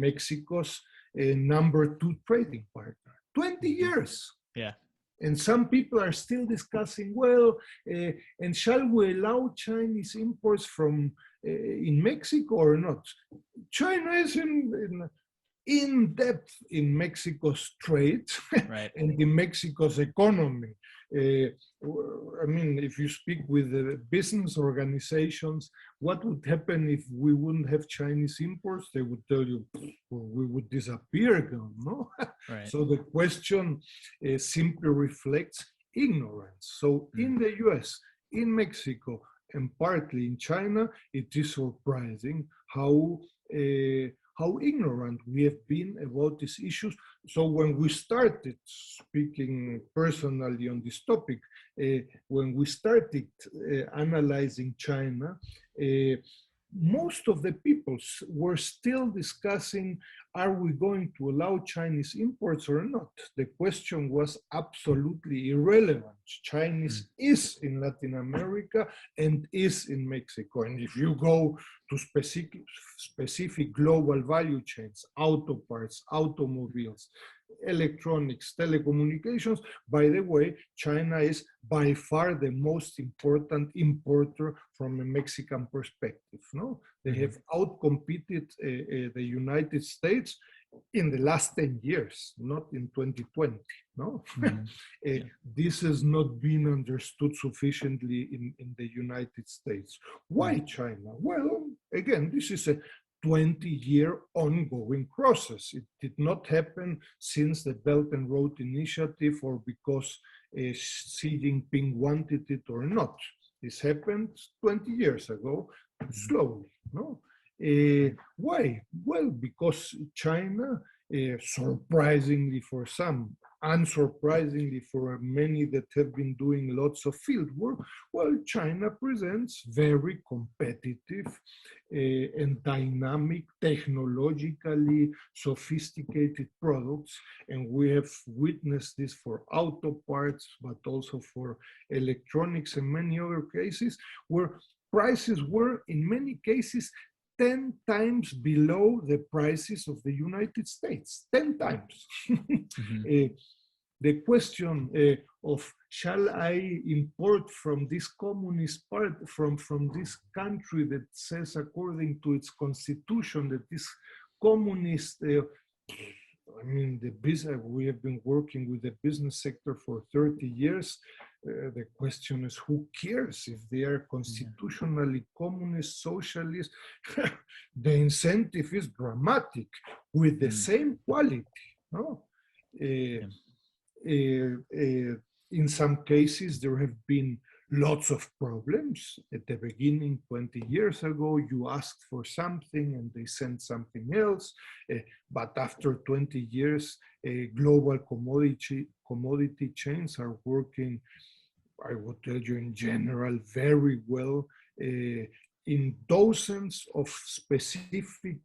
Mexico's #2 trading partner. 20 years. Yeah. And some people are still discussing, well, and shall we allow Chinese imports from in Mexico or not? China is in depth in Mexico's trade and in Mexico's economy. I mean, if you speak with the business organizations, what would happen if we wouldn't have Chinese imports? They would tell you, well, we would disappear, no? So the question simply reflects ignorance. So in the US, in Mexico, and partly in China, it is surprising how ignorant we have been about these issues. So when we started speaking personally on this topic, when we started analyzing China, most of the people were still discussing, are we going to allow Chinese imports or not? The question was absolutely irrelevant. Chinese is in Latin America and is in Mexico. And if you go to specific global value chains, auto parts, automobiles, electronics, telecommunications, by the way, China is by far the most important importer from a Mexican perspective. No, they have outcompeted the United States in the last 10 years, not in 2020. No, this has not been understood sufficiently in the United States. Why China? Well, again, this is a 20-year ongoing process. It did not happen since the Belt and Road Initiative or because Xi Jinping wanted it or not. This happened 20 years ago, slowly. No? Why? Well, because China, surprisingly for some, unsurprisingly for many that have been doing lots of field work, well, China presents very competitive and dynamic, technologically sophisticated products. And we have witnessed this for auto parts, but also for electronics and many other cases, where prices were in many cases 10 times below the prices of the United States, 10 times. The question of shall I import from this communist part, from this country that says according to its constitution that this communist, I mean, the business, we have been working with the business sector for 30 years. The question is, who cares if they are constitutionally communist, socialist? The incentive is dramatic with the same quality. No? In some cases, there have been lots of problems. At the beginning, 20 years ago, you asked for something and they sent something else. But after 20 years, global commodity chains are working, I would tell you in general, very well in dozens of specific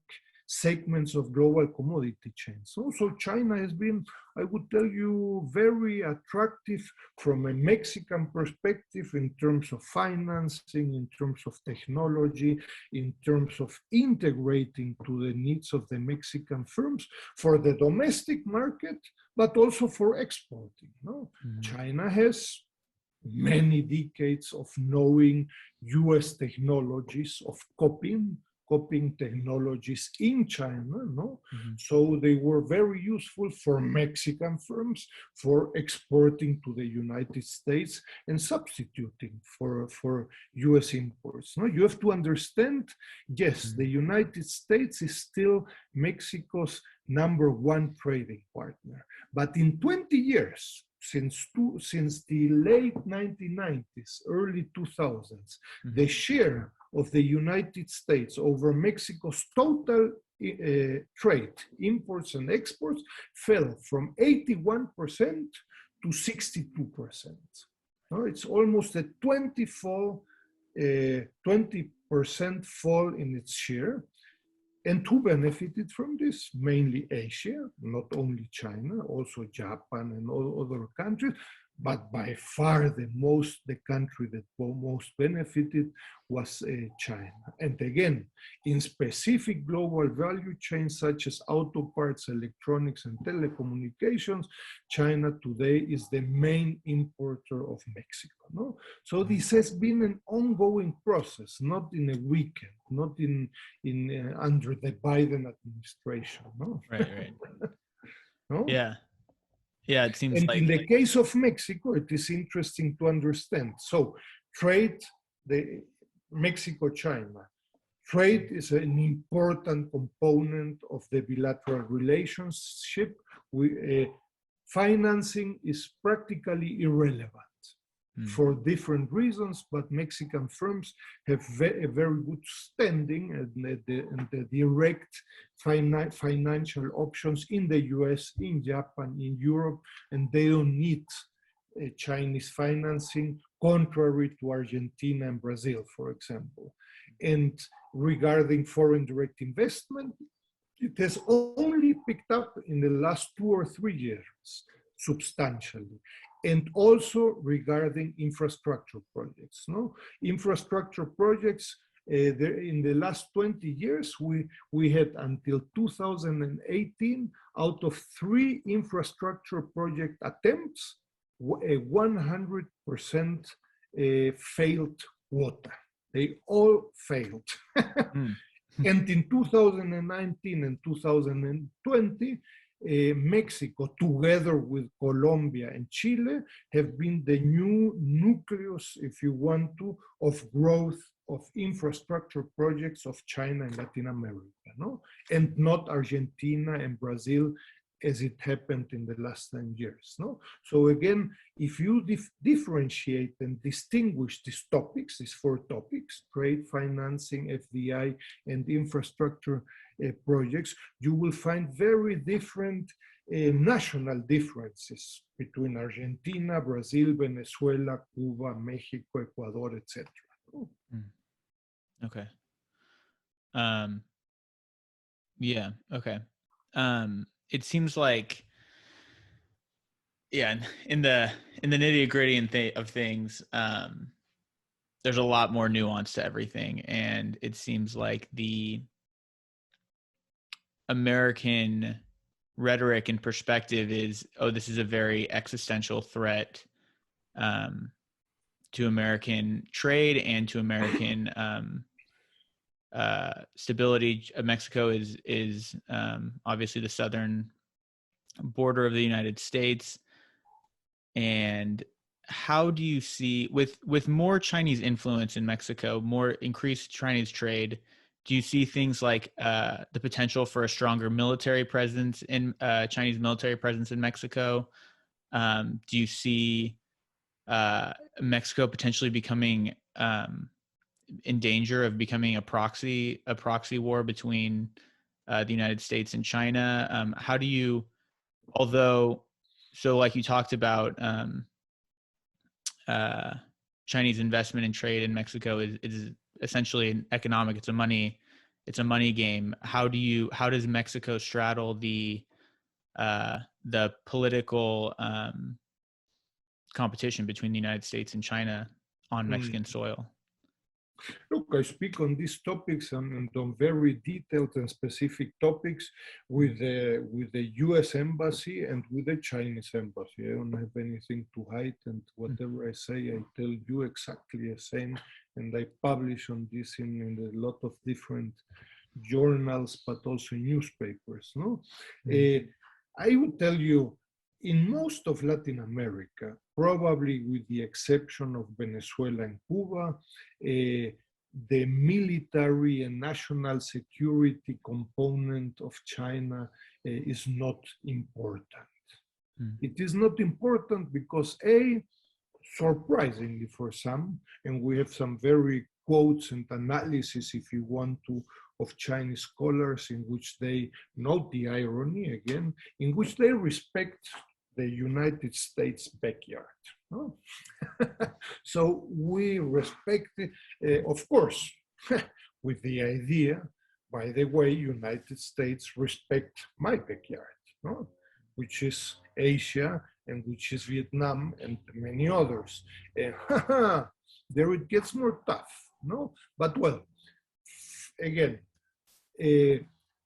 segments of global commodity chains. Also, China has been, I would tell you, very attractive from a Mexican perspective in terms of financing, in terms of technology, in terms of integrating to the needs of the Mexican firms for the domestic market, but also for exporting. No? China has many decades of knowing US technologies, of copying technologies in China, no? So they were very useful for Mexican firms for exporting to the United States and substituting for US imports. No? You have to understand, yes, the United States is still Mexico's #1 trading partner, but in 20 years, since the late 1990s, early 2000s, the share of the United States over Mexico's total trade, imports and exports, fell from 81% to 62%. No, it's almost a 20% fall in its share. And who benefited from this? Mainly Asia, not only China, also Japan and all other countries, but by far the country that most benefited was China. And again, in specific global value chains such as auto parts, electronics, and telecommunications, China today is the main importer of Mexico. No? So this has been an ongoing process, not in a weekend, not in under the Biden administration. No? Right. No? Yeah, it seems and like. In the case of Mexico, it is interesting to understand. So trade, the Mexico-China, trade is an important component of the bilateral relationship. Financing is practically irrelevant for different reasons, but Mexican firms have a very good standing and the direct financial options in the US, in Japan, in Europe, and they don't need Chinese financing, contrary to Argentina and Brazil, for example. And regarding foreign direct investment, it has only picked up in the last 2 or 3 years substantially. And also regarding infrastructure projects. No? Infrastructure projects, in the last 20 years, we had until 2018, out of 3 infrastructure project attempts, a 100% failed quota. They all failed. Mm. And in 2019 and 2020, Mexico, together with Colombia and Chile, have been the new nucleus, if you want to, of growth of infrastructure projects of China and Latin America, no? And not Argentina and Brazil, as it happened in the last 10 years. No? So again, if you differentiate and distinguish these topics, these 4 topics, trade, financing, FDI, and infrastructure projects, you will find very different national differences between Argentina, Brazil, Venezuela, Cuba, Mexico, Ecuador, etc. Okay. Yeah. Okay. It seems like, yeah, in the nitty gritty of things, there's a lot more nuance to everything, and it seems like the American rhetoric and perspective is, oh, this is a very existential threat to American trade and to American stability. Mexico is obviously the southern border of the United States. And how do you see, with more Chinese influence in Mexico, more increased Chinese trade, do you see things like the potential for a stronger military presence in Chinese military presence in Mexico? Do you see Mexico potentially becoming in danger of becoming a proxy war between the United States and China? How do you, so like you talked about, Chinese investment and trade in Mexico is essentially an economic, it's a money game. How does Mexico straddle the political competition between the United States and China on Mexican soil? Look, I speak on these topics and on very detailed and specific topics with the U.S. Embassy and with the Chinese Embassy. I don't have anything to hide, and whatever I say, I tell you exactly the same. And I publish on this in a lot of different journals, but also newspapers. No, I would tell you, in most of Latin America, probably with the exception of Venezuela and Cuba, the military and national security component of China is not important. It is not important because, surprisingly for some, and we have some very quotes and analysis, if you want to, of Chinese scholars in which they note the irony again, in which they respect the United States backyard. No? So we respect it, of course, with the idea, by the way, United States respect my backyard, no? Which is Asia and which is Vietnam and many others. There it gets more tough, no? But well, again,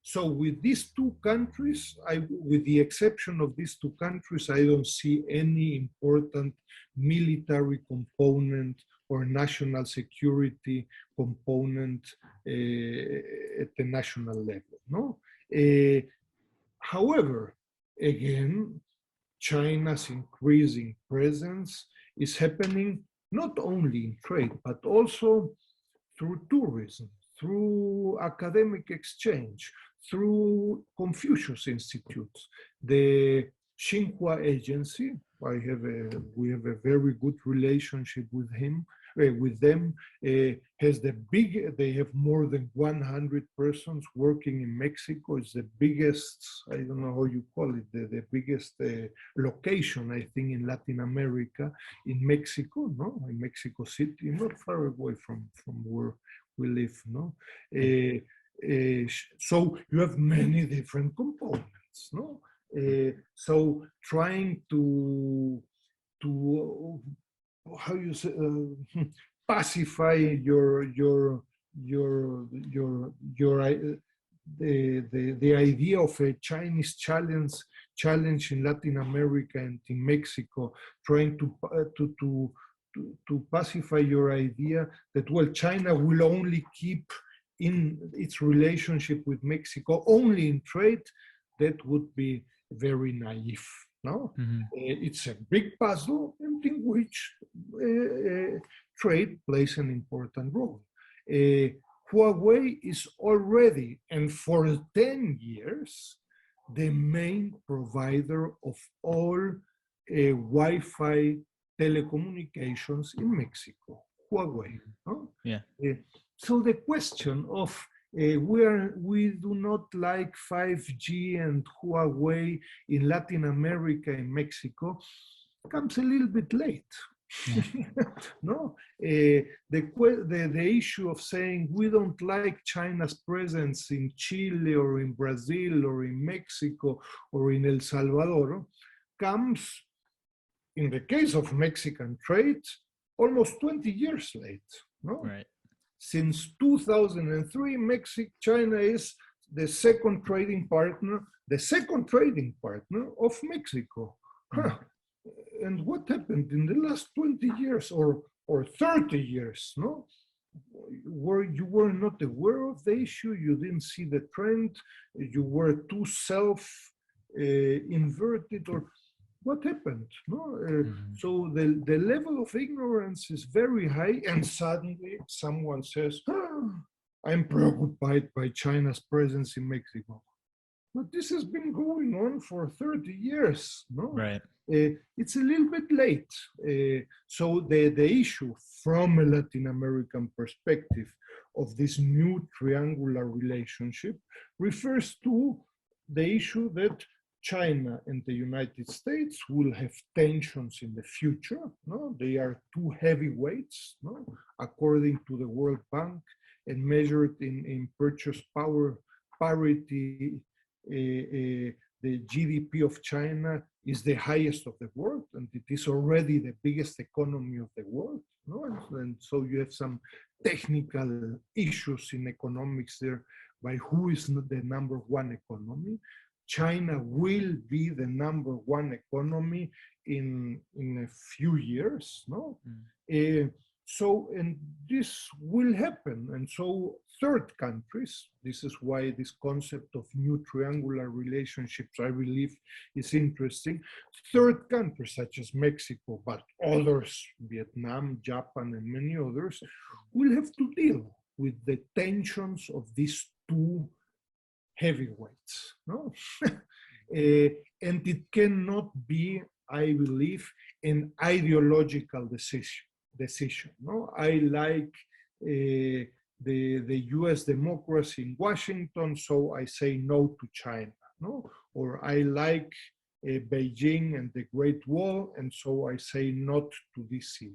so with these 2 countries, with the exception of these 2 countries, I don't see any important military component or national security component at the national level. No. However, again, China's increasing presence is happening not only in trade, but also through tourism, through academic exchange, through Confucius Institutes. The Xinhua Agency, we have a very good relationship with them, they have more than 100 persons working in Mexico. It's the biggest, I don't know how you call it, the biggest location, I think, in Latin America, in Mexico, no? In Mexico City, not far away from where we live, no? So you have many different components, no? So trying to how you say pacify your the idea of a Chinese challenge in Latin America and in Mexico, trying to pacify your idea that, well, China will only keep in its relationship with Mexico only in trade, that would be very naive. No, it's a big puzzle, and in which trade plays an important role. Huawei is already, and for 10 years, the main provider of all Wi-Fi telecommunications in Mexico, Huawei. No? Yeah. So the question of we do not like 5G and Huawei in Latin America and Mexico comes a little bit late. Yeah. No, the issue of saying we don't like China's presence in Chile or in Brazil or in Mexico or in El Salvador comes, in the case of Mexican trade, almost 20 years late. No? Right. Since 2003, China is the second trading partner of Mexico. Huh. And what happened in the last 20 years or 30 years? No, where you were not aware of the issue, you didn't see the trend, you were too inverted, or what happened? No, so the level of ignorance is very high, and suddenly someone says, "I'm preoccupied by China's presence in Mexico." But this has been going on for 30 years, no? Right. It's a little bit late. So the issue from a Latin American perspective of this new triangular relationship refers to the issue that China and the United States will have tensions in the future. No? They are two heavyweights, no? According to the World Bank, and measured in purchase power parity. The GDP of China is the highest of the world, and it is already the biggest economy of the world. No? And so you have some technical issues in economics there by who is the number one economy. China will be the number one economy in a few years. No? So, and this will happen. And so third countries, this is why this concept of new triangular relationships, I believe, is interesting. Third countries such as Mexico, but others, Vietnam, Japan, and many others, will have to deal with the tensions of these two heavyweights. No? And it cannot be, I believe, an ideological decision. No? I like the US democracy in Washington, so I say no to China. No? Or I like Beijing and the Great Wall, and so I say not to DC.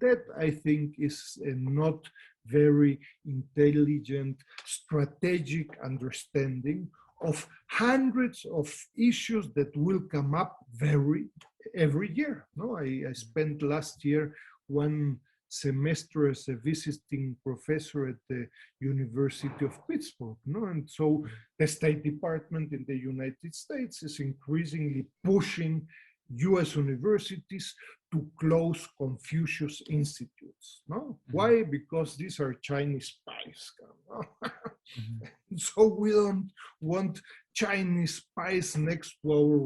That, I think, is a not very intelligent, strategic understanding of hundreds of issues that will come up every year. No, I spent last year one semester as a visiting professor at the University of Pittsburgh. No? And so the State Department in the United States is increasingly pushing US universities to close Confucius institutes. No? Why? Because these are Chinese spies. No? So we don't want Chinese spies next to our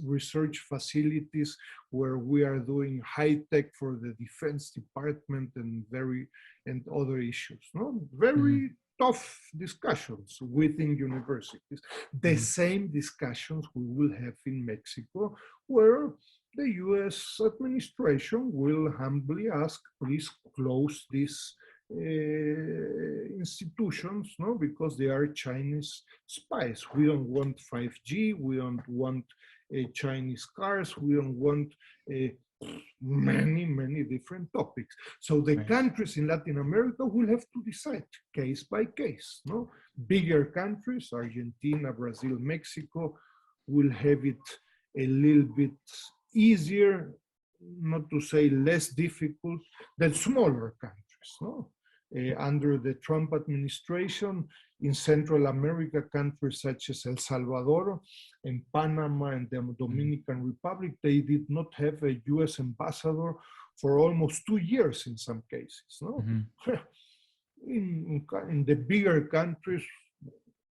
research facilities where we are doing high tech for the Defense Department and other issues. No? Very tough discussions within universities. The same discussions we will have in Mexico, where the US administration will humbly ask, please close these institutions, no, because they are Chinese spies. We don't want 5G, we don't want Chinese cars, we don't want many different topics. So the Right. countries in Latin America will have to decide case by case. No, bigger countries, Argentina, Brazil, Mexico, will have it a little bit easier, not to say less difficult, than smaller countries. No, under the Trump administration, in Central America, countries such as El Salvador and Panama and the Dominican Republic, they did not have a US ambassador for almost 2 years in some cases. No? Mm-hmm. In the bigger countries,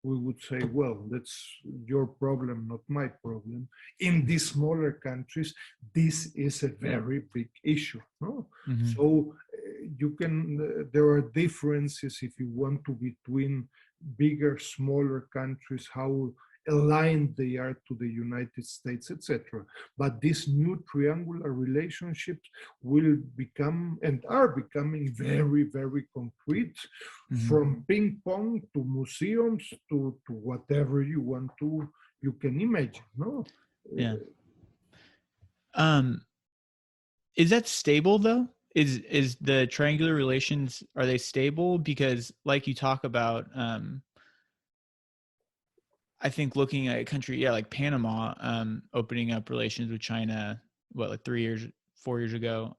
we would say, well, that's your problem, not my problem. In these smaller countries, this is a very big issue. No? Mm-hmm. So you can, there are differences if you want to between bigger, smaller countries, how aligned they are to the United States, etc. But these new triangular relationships will become and are becoming very concrete, from ping pong to museums to whatever you want to, you can imagine. No? Yeah. Is that stable though? Is the triangular relations, are they stable? Because like you talk about, I think looking at a country, yeah, like Panama, opening up relations with China, what, like 4 years ago,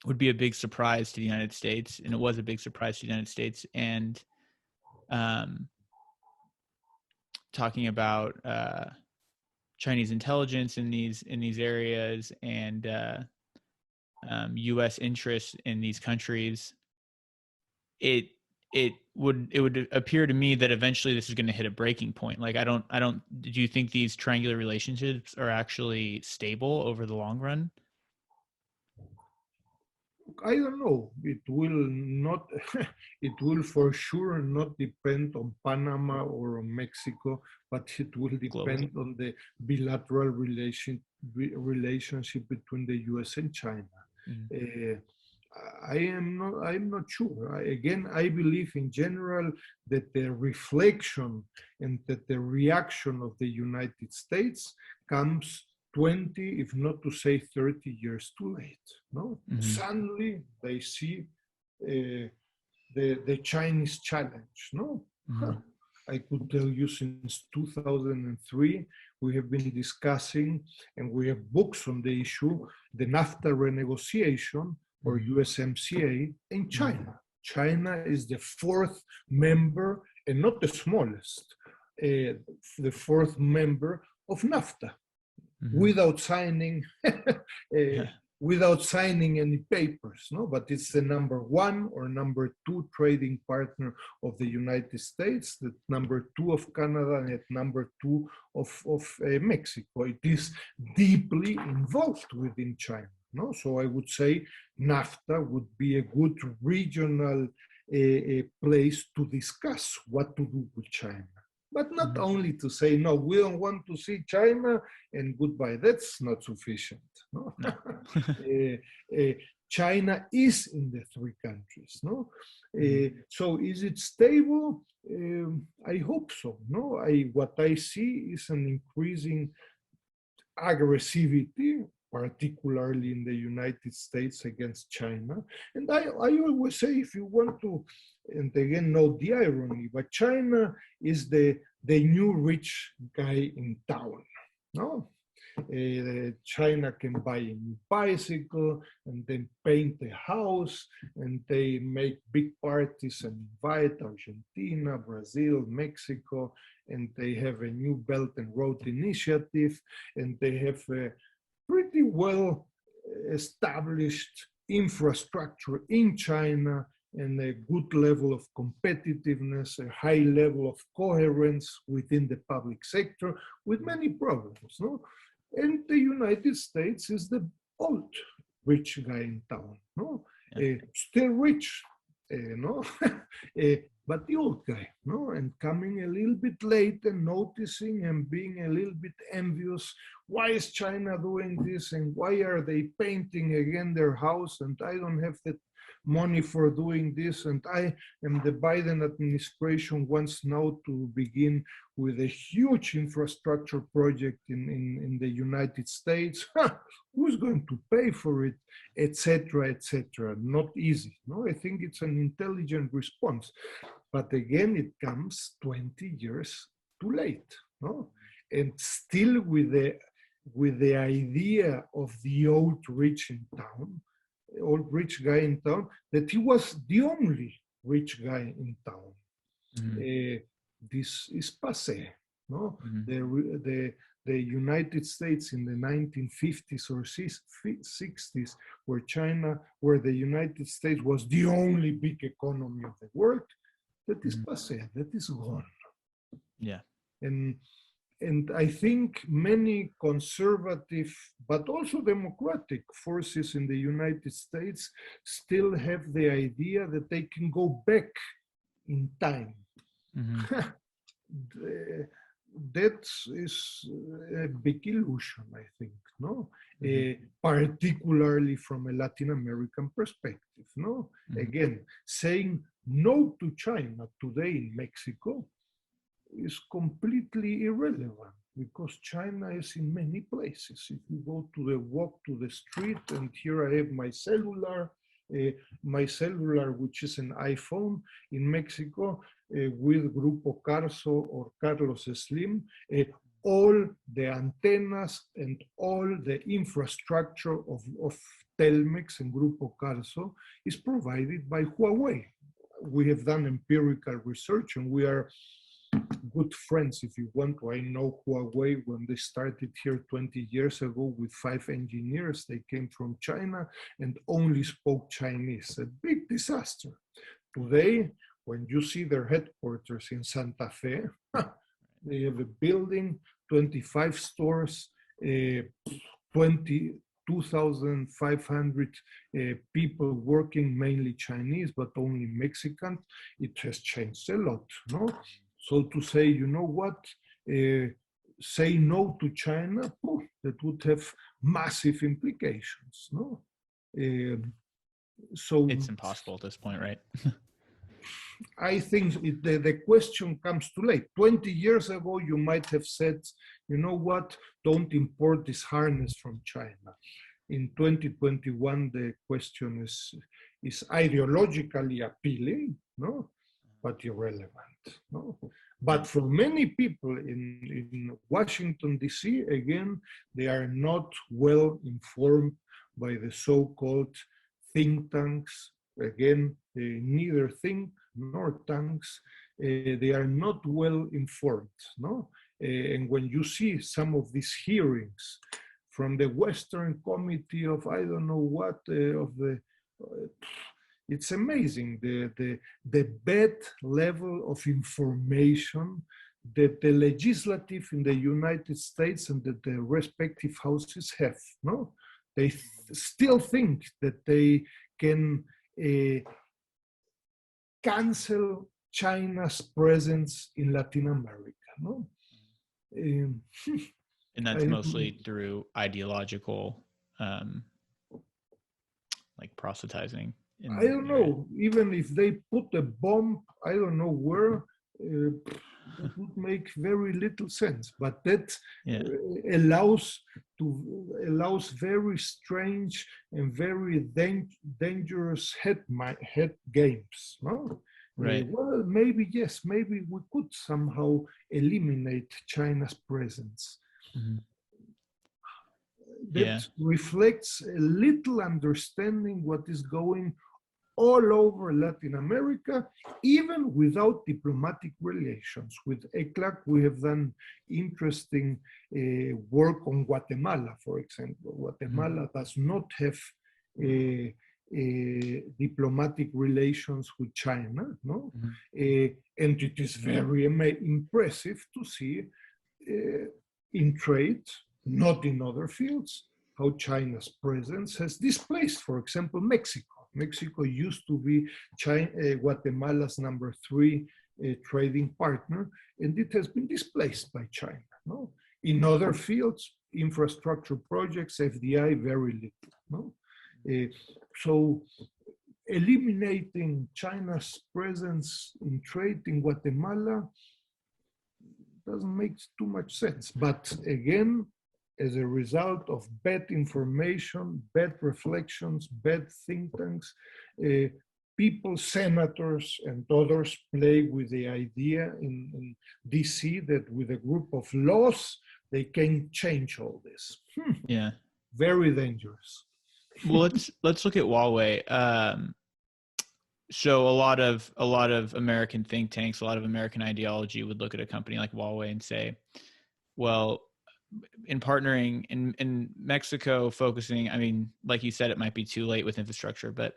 would be a big surprise to the United States. And it was a big surprise to the United States. And talking about Chinese intelligence in these areas and U.S. interests in these countries, it would appear to me that eventually this is going to hit a breaking point. Like, I don't, do you think these triangular relationships are actually stable over the long run? I don't know. It will not, it will for sure not depend on Panama or on Mexico, but it will depend Globally. on the bilateral relationship between the US and China. Mm-hmm. I'm not sure. Again, I believe in general that the reflection and that the reaction of the United States comes 20, if not to say 30 years too late. No, suddenly they see the Chinese challenge. No, I could tell you since 2003 we have been discussing, and we have books on the issue, the NAFTA renegotiation or USMCA in China. China is the fourth member, and not the smallest, the fourth member of NAFTA. Without signing without signing any papers, no, but it's the number one or number two trading partner of the United States, the number two of Canada, and number two of Mexico. It is deeply involved within China, no? So I would say NAFTA would be a good regional place to discuss what to do with China. But not only to say, no, we don't want to see China and goodbye. That's not sufficient. No? China is in the three countries. No? So is it stable? I hope so. No, what I see is an increasing aggressivity, particularly in the United States against China. And I always say, if you want to, and again, note the irony, but China is the new rich guy in town. No? China can buy a new bicycle and then paint a house, and they make big parties and invite Argentina, Brazil, Mexico, and they have a new Belt and Road Initiative, and they have a pretty well established infrastructure in China, and a good level of competitiveness, a high level of coherence within the public sector, with many problems. No? And the United States is the old rich guy in town. No? Still rich, no? But the old guy, no? And coming a little bit late and noticing and being a little bit envious. Why is China doing this? And why are they painting again their house? And I don't have money for doing this, and the Biden administration wants now to begin with a huge infrastructure project in the United States. Who's going to pay for it, etc., etc.? Not easy. No, I think it's an intelligent response, but again, it comes 20 years too late. No, and still with the idea of the old rich guy in town, that he was the only rich guy in town. This is passé. No, the United States in the 1950s or 60s, where the United States was the only big economy of the world, that is passé, that is gone. Yeah. And I think many conservative, but also democratic forces in the United States still have the idea that they can go back in time. That is a big illusion, I think, no? Particularly from a Latin American perspective, no? Again, saying no to China today in Mexico is completely irrelevant, because China is in many places. If you go to walk to the street, and here I have my cellular, which is an iPhone in Mexico, with Grupo Carso or Carlos Slim, all the antennas and all the infrastructure of Telmex and Grupo Carso is provided by Huawei. We have done empirical research, and we are good friends, if you want to. I know Huawei when they started here 20 years ago with 5 engineers. They came from China and only spoke Chinese. A big disaster. Today, when you see their headquarters in Santa Fe, they have a building, 25 stores, 2,500 people working, mainly Chinese, but only Mexican. It has changed a lot, no? So to say, you know what, say no to China, that would have massive implications, no? So it's impossible at this point, right? I think the question comes too late. 20 years ago, you might have said, you know what, don't import this harness from China. In 2021, the question is ideologically appealing, no, but irrelevant. No? But for many people in Washington, D.C., again, they are not well informed by the so-called think tanks. Again, neither think nor tanks. They are not well informed. No? And when you see some of these hearings from the Western Committee of I don't know what, it's amazing the bad level of information that the legislative in the United States and that the respective houses have. No, they still think that they can cancel China's presence in Latin America. No, and that's mostly through ideological, like proselytizing. I don't know, even if they put a bomb, I don't know where, it would make very little sense. But that allows very strange and very dangerous head games. No? Right. Well, maybe yes, maybe we could somehow eliminate China's presence. That reflects a little understanding what is going all over Latin America, even without diplomatic relations. With ECLAC, we have done interesting work on Guatemala, for example. Guatemala does not have diplomatic relations with China, no? And it is very impressive to see in trade, not in other fields, how China's presence has displaced, for example, Mexico. Mexico used to be Guatemala's #3 trading partner, and it has been displaced by China. No? In other fields, infrastructure projects, FDI, very little. No? So eliminating China's presence in trade in Guatemala doesn't make too much sense. But again, as a result of bad information, bad reflections, bad think tanks, people, senators, and others play with the idea in DC that with a group of laws, they can change all this. Yeah. Very dangerous. Well, let's look at Huawei. So a lot of American think tanks, a lot of American ideology would look at a company like Huawei and say, well, in partnering in Mexico, focusing, I mean, like you said, it might be too late with infrastructure, but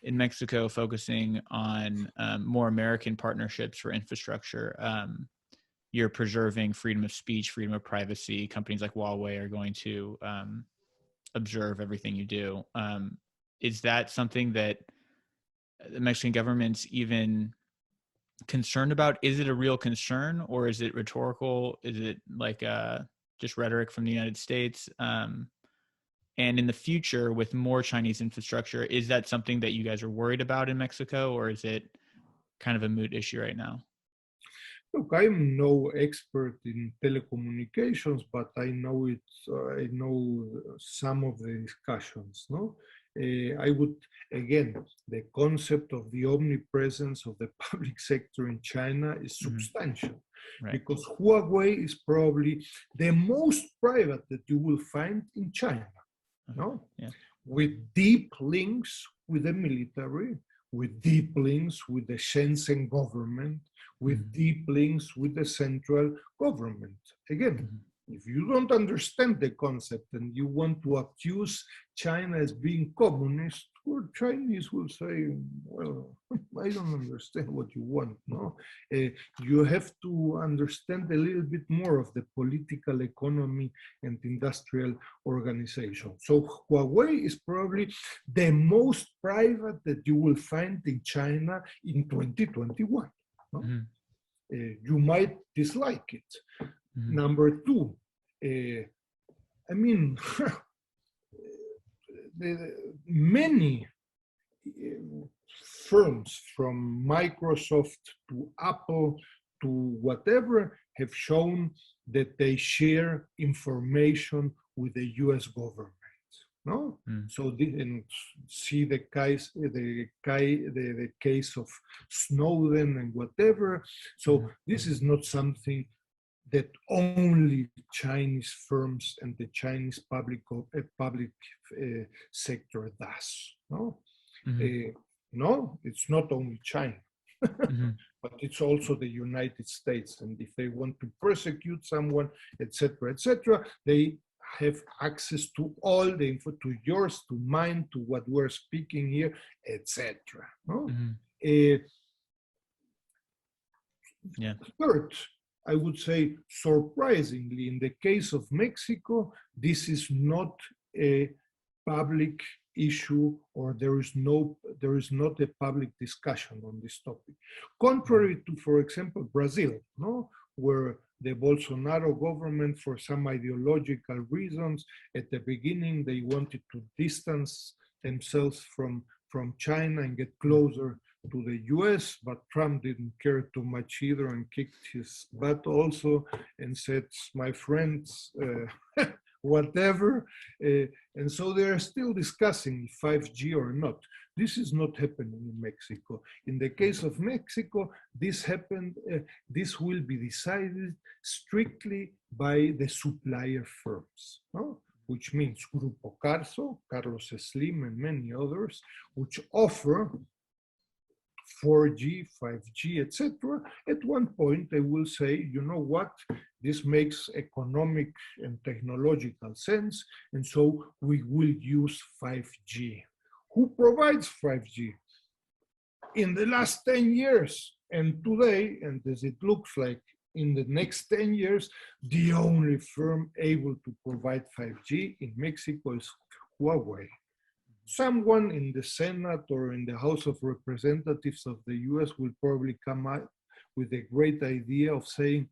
in Mexico, focusing on more American partnerships for infrastructure, you're preserving freedom of speech, freedom of privacy. Companies like Huawei are going to observe everything you do. Is that something that the Mexican government's even concerned about? Is it a real concern, or is it rhetorical? Is it like just rhetoric from the United States? And in the future, with more Chinese infrastructure, is that something that you guys are worried about in Mexico, or is it kind of a moot issue right now? Look, I'm no expert in telecommunications, but I know it. I know some of the discussions. No, I would again the concept of the omnipresence of the public sector in China is substantial, Right. because Huawei is probably the most private that you will find in China. No, Yeah. With deep links with the military, with deep links with the Shenzhen government, with deep links with the central government. Again, if you don't understand the concept and you want to accuse China as being communist, well, Chinese will say, well, I don't understand what you want. No, you have to understand a little bit more of the political economy and industrial organization. So Huawei is probably the most private that you will find in China in 2021. No? You might dislike it. Number two, I mean, many firms from Microsoft to Apple to whatever have shown that they share information with the US government. No, so and see the case of Snowden and whatever. So this is not something that only Chinese firms and the Chinese public sector does. No, no, it's not only China, but it's also the United States. And if they want to persecute someone, etc., they have access to all the info, to yours, to mine, to what we're speaking here, etc. No? Third, I would say, surprisingly, in the case of Mexico, this is not a public issue, or there is not a public discussion on this topic. Contrary to, for example, Brazil, no, where the Bolsonaro government, for some ideological reasons, at the beginning they wanted to distance themselves from China and get closer to the US, but Trump didn't care too much either and kicked his butt also and said, my friends, whatever. And so they are still discussing 5G or not. This is not happening in Mexico. In the case of Mexico, this happened. This will be decided strictly by the supplier firms, no? Which means Grupo Carso, Carlos Slim, and many others, which offer 4G, 5G, etc. At one point, they will say, you know what, this makes economic and technological sense, and so we will use 5G. Who provides 5G? In the last 10 years, and today, and as it looks like in the next 10 years, the only firm able to provide 5G in Mexico is Huawei. Someone in the Senate or in the House of Representatives of the US will probably come out with a great idea of saying,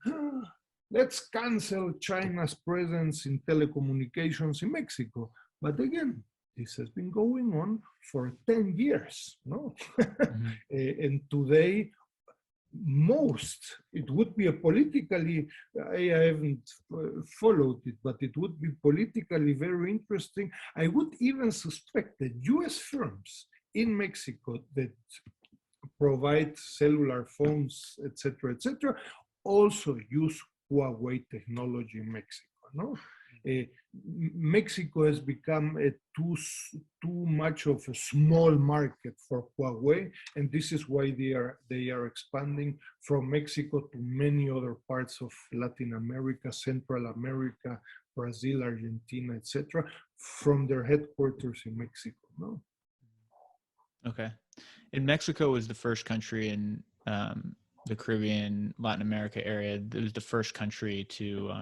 let's cancel China's presence in telecommunications in Mexico. But again, This has been going on for 10 years, no? Mm-hmm. And today, it would be a politically, I haven't followed it, but it would be politically very interesting. I would even suspect that US firms in Mexico that provide cellular phones, etc., also use Huawei technology in Mexico, no? Mexico has become too much of a small market for Huawei, and this is why they are expanding from Mexico to many other parts of Latin America, Central America, Brazil, Argentina, etc., from their headquarters in Mexico. No. Okay, and Mexico was the first country in the Caribbean, Latin America area. It was the first country to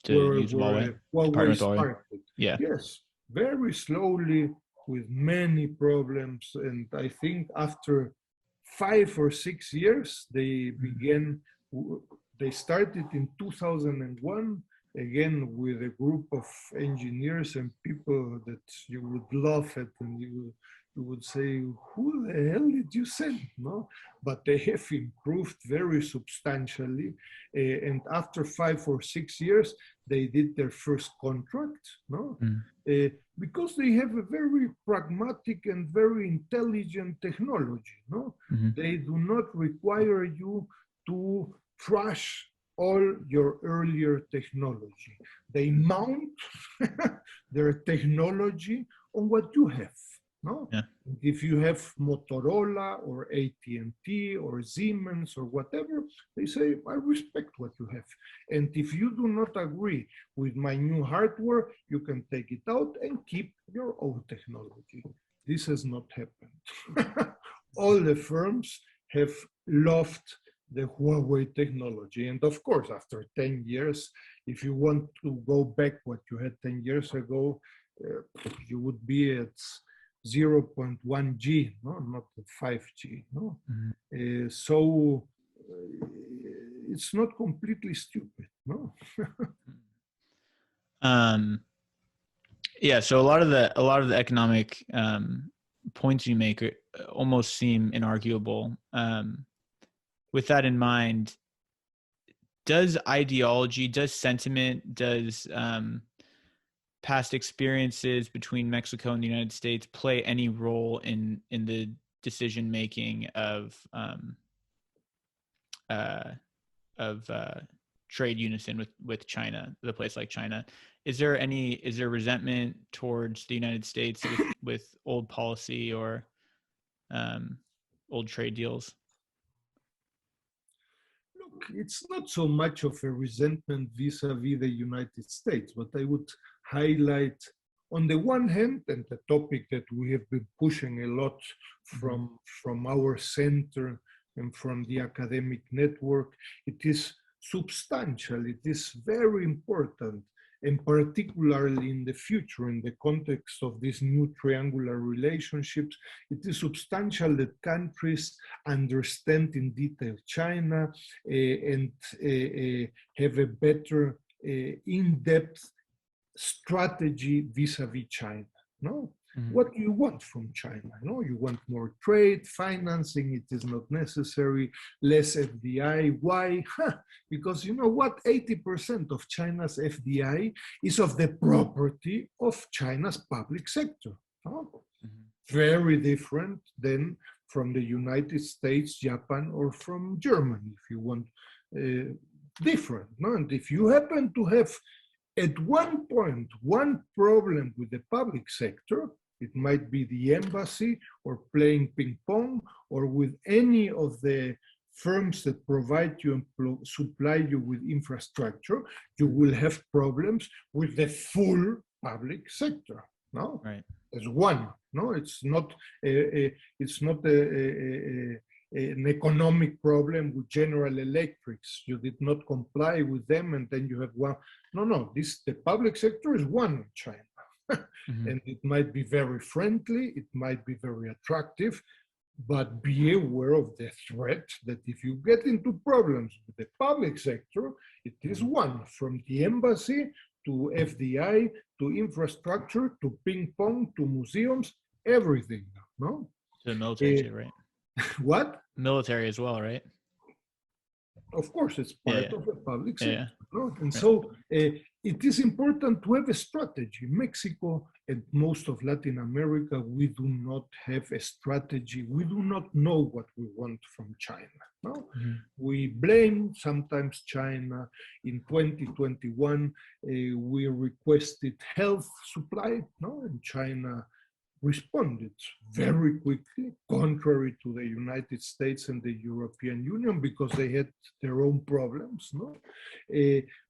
use Huawei, to partner Huawei with Huawei. started. Yeah. Yes, very slowly with many problems. And I think after 5 or 6 years, they started in 2001, again, with a group of engineers and people that you would laugh at, and you would say, who the hell did you send? No, but they have improved very substantially. And after 5 or 6 years, they did their first contract, no? Because they have a very pragmatic and very intelligent technology, no? They do not require you to trash all your earlier technology. They mount their technology on what you have. No? Yeah. If you have Motorola or AT&T or Siemens or whatever, they say, I respect what you have. And if you do not agree with my new hardware, you can take it out and keep your own technology. This has not happened. All the firms have loved the Huawei technology. And of course, after 10 years, if you want to go back what you had 10 years ago, you would be at 0.1G, no, not at 5G. No? So it's not completely stupid. No. Yeah. So a lot of the economic points you make almost seem inarguable. With that in mind, does ideology, does sentiment, does past experiences between Mexico and the United States play any role in the decision making of trade unison with China, the place like China? Is there resentment towards the United States with old policy or old trade deals? Look, it's not so much of a resentment vis-a-vis the United States, but I would highlight, on the one hand, and the topic that we have been pushing a lot from our center and from the academic network, it is substantial, it is very important, and particularly in the future, in the context of these new triangular relationships, it is substantial that countries understand in detail China and have a better in-depth strategy vis-a-vis China. No? What do you want from China? No, you want more trade, financing, it is not necessary, less FDI. Why? Because you know what? 80% of China's FDI is of the property of China's public sector. No? Very different than from the United States, Japan, or from Germany, if you want, different. No? And if you happen to have at one point one problem with the public sector, it might be the embassy or playing ping pong or with any of the firms that provide you and supply you with infrastructure, you will have problems with the full public sector. No, right? As one. No, it's not an economic problem with General Electrics. You did not comply with them, and then you have one. No. The public sector is one in China. And it might be very friendly, it might be very attractive, but be aware of the threat that if you get into problems with the public sector, it is one, from the embassy to FDI, to infrastructure, to ping pong, to museums, everything. No, To the military too, right? what? Military as well, right? Of course, it's part of the public sector. Yeah. No? And Right. so it is important to have a strategy. Mexico and most of Latin America, we do not have a strategy. We do not know what we want from China. No? Mm-hmm. We blame sometimes China. In 2021, we requested health supply, no? And China responded very quickly, contrary to the United States and the European Union, because they had their own problems. No?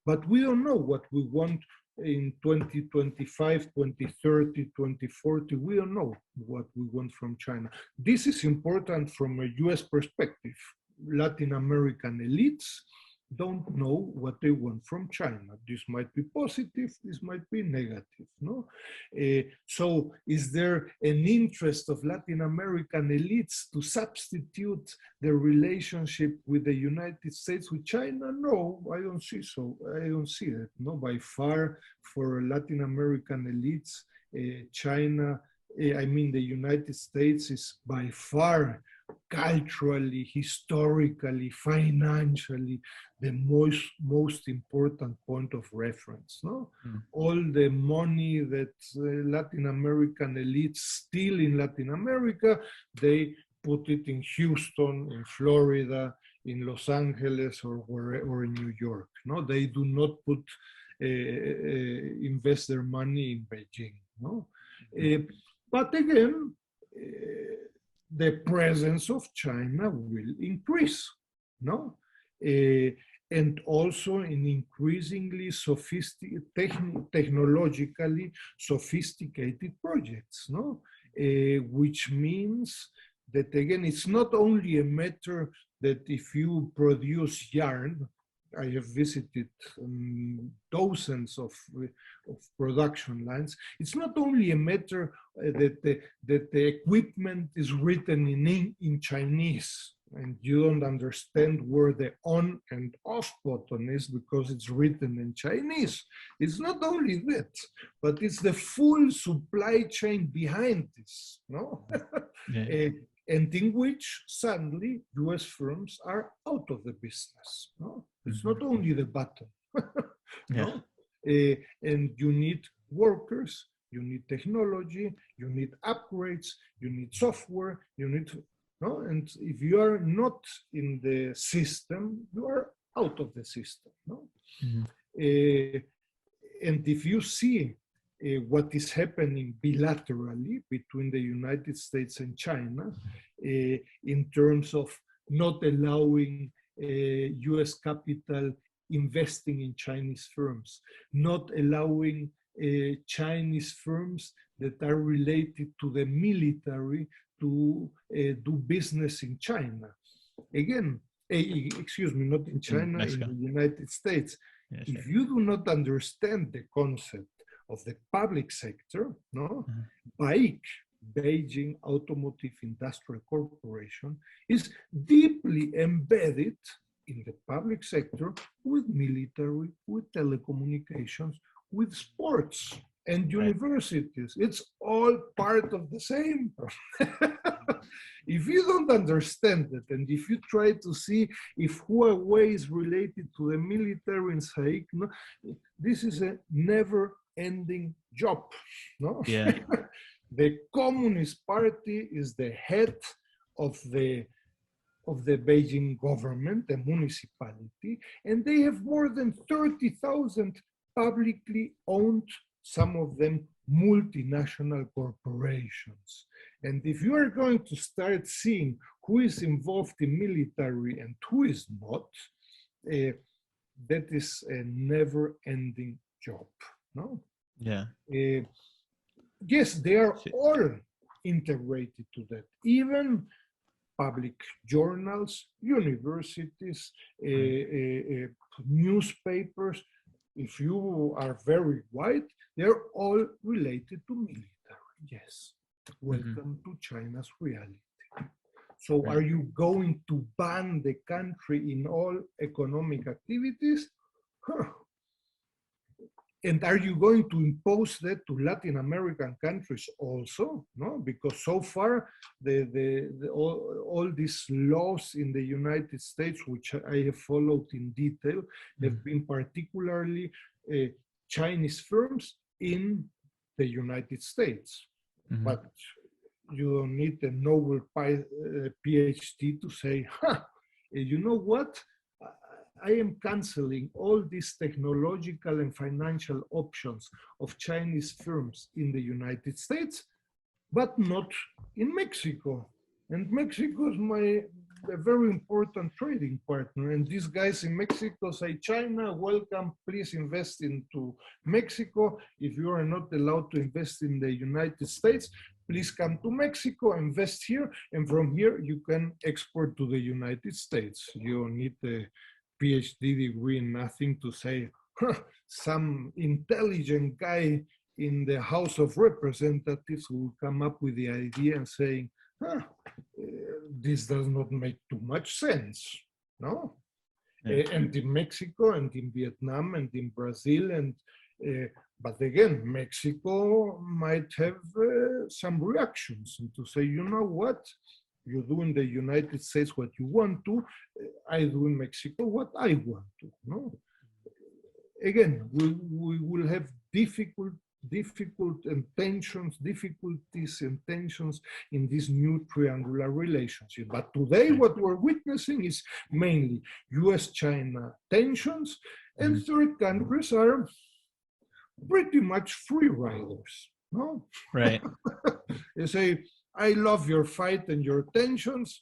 But we don't know what we want in 2025, 2030, 2040. We don't know what we want from China. This is important from a US perspective. Latin American elites don't know what they want from China. This might be positive, this might be negative. No? So is there an interest of Latin American elites to substitute the relationship with the United States with China? No, I don't see so. I don't see that. No, by far for Latin American elites, China, I mean the United States is by far culturally, historically, financially, the most important point of reference. No? All the money that Latin American elites steal in Latin America, they put it in Houston, in Florida, in Los Angeles, or in New York. No, they do not put invest their money in Beijing. No, but again. The presence of China will increase, no? And also in increasingly technologically sophisticated projects, no? Which means that, again, it's not only a matter that if you produce yarn, I have visited dozens of production lines. It's not only a matter that the equipment is written in Chinese and you don't understand where the on and off button is because it's written in Chinese. It's not only that, but it's the full supply chain behind this, no? Yeah. And in which suddenly US firms are out of the business. No? It's not only the button. No? And you need workers, you need technology, you need upgrades, you need software, you need, no? And if you are not in the system, you are out of the system. No? And if you see what is happening bilaterally between the United States and China in terms of not allowing US capital investing in Chinese firms, not allowing Chinese firms that are related to the military to do business in China. Again, excuse me, not in China, in the United States. Yes, if you do not understand the concept of the public sector, no, BAIC, Beijing Automotive Industrial Corporation, is deeply embedded in the public sector with military, with telecommunications, with sports and universities. It's all part of the same. If you don't understand it, and if you try to see if Huawei is related to the military in SAIC, no, this is a never-ending job. No? Yeah. The Communist Party is the head of the Beijing government, the municipality, and they have more than 30,000 publicly owned, some of them multinational corporations. And if you are going to start seeing who is involved in military and who is not, that is a never-ending job. No? Yeah. Yes, they are all integrated to that. Even public journals, universities, newspapers, if you are very white, they're all related to military. Yes. Welcome to China's reality. So are you going to ban the country in all economic activities? Huh. And are you going to impose that to Latin American countries also? No, because so far all these laws in the United States, which I have followed in detail, have been particularly Chinese firms in the United States. But you don't need a Nobel PhD to say, you know what? I am canceling all these technological and financial options of Chinese firms in the United States, but not in Mexico. And Mexico is a very important trading partner. And these guys in Mexico say, China, welcome, please invest into Mexico. If you are not allowed to invest in the United States, please come to Mexico, invest here, and from here you can export to the United States. You don't need a PhD degree, nothing to say, some intelligent guy in the House of Representatives will come up with the idea and saying, this does not make too much sense, no? And in Mexico and in Vietnam and in Brazil, and but again, Mexico might have some reactions and to say, you know what? You do in the United States what you want to, I do in Mexico what I want to. No? Again, we will have difficulties and tensions in this new triangular relationship. But today what we're witnessing is mainly US-China tensions, and third countries are pretty much free riders. No? Right. They say, I love your fight and your tensions.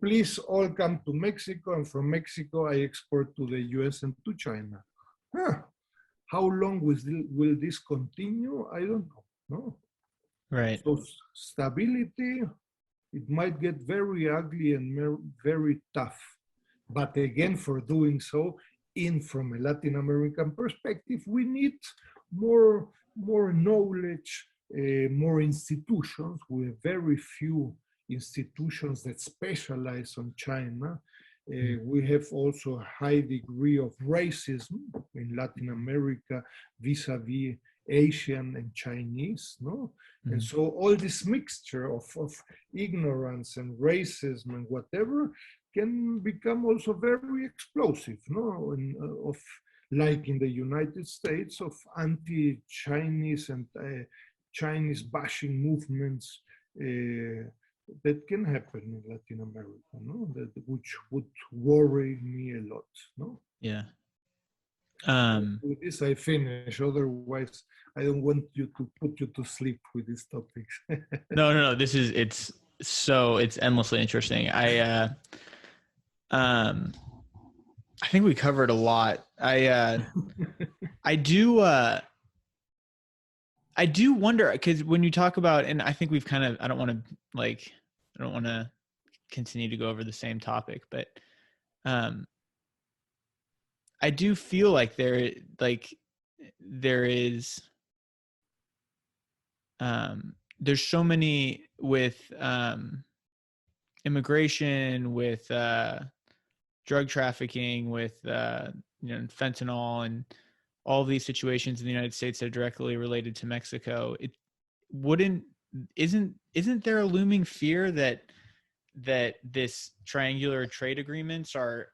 Please all come to Mexico, and from Mexico I export to the US and to China. How long will this continue? I don't know. No? Right. So stability, it might get very ugly and very tough. But again, for doing so, from a Latin American perspective, we need more knowledge, more institutions. We have very few institutions that specialize on China. We have also a high degree of racism in Latin America vis-a-vis Asian and Chinese, no? And so all this mixture of ignorance and racism and whatever can become also very explosive, no? Like in the United States, of anti-Chinese and Chinese bashing movements that can happen in Latin America, no? Which would worry me a lot, no? Yeah. With this I finish. Otherwise, I don't want you to put you to sleep with these topics. No. It's endlessly interesting. I think we covered a lot. I do wonder, because when you talk about, and I think we've kind of, I don't want to continue to go over the same topic, but I do feel like there is there's so many with immigration, with drug trafficking, with fentanyl, and all these situations in the United States that are directly related to Mexico. Isn't there a looming fear that this triangular trade agreements are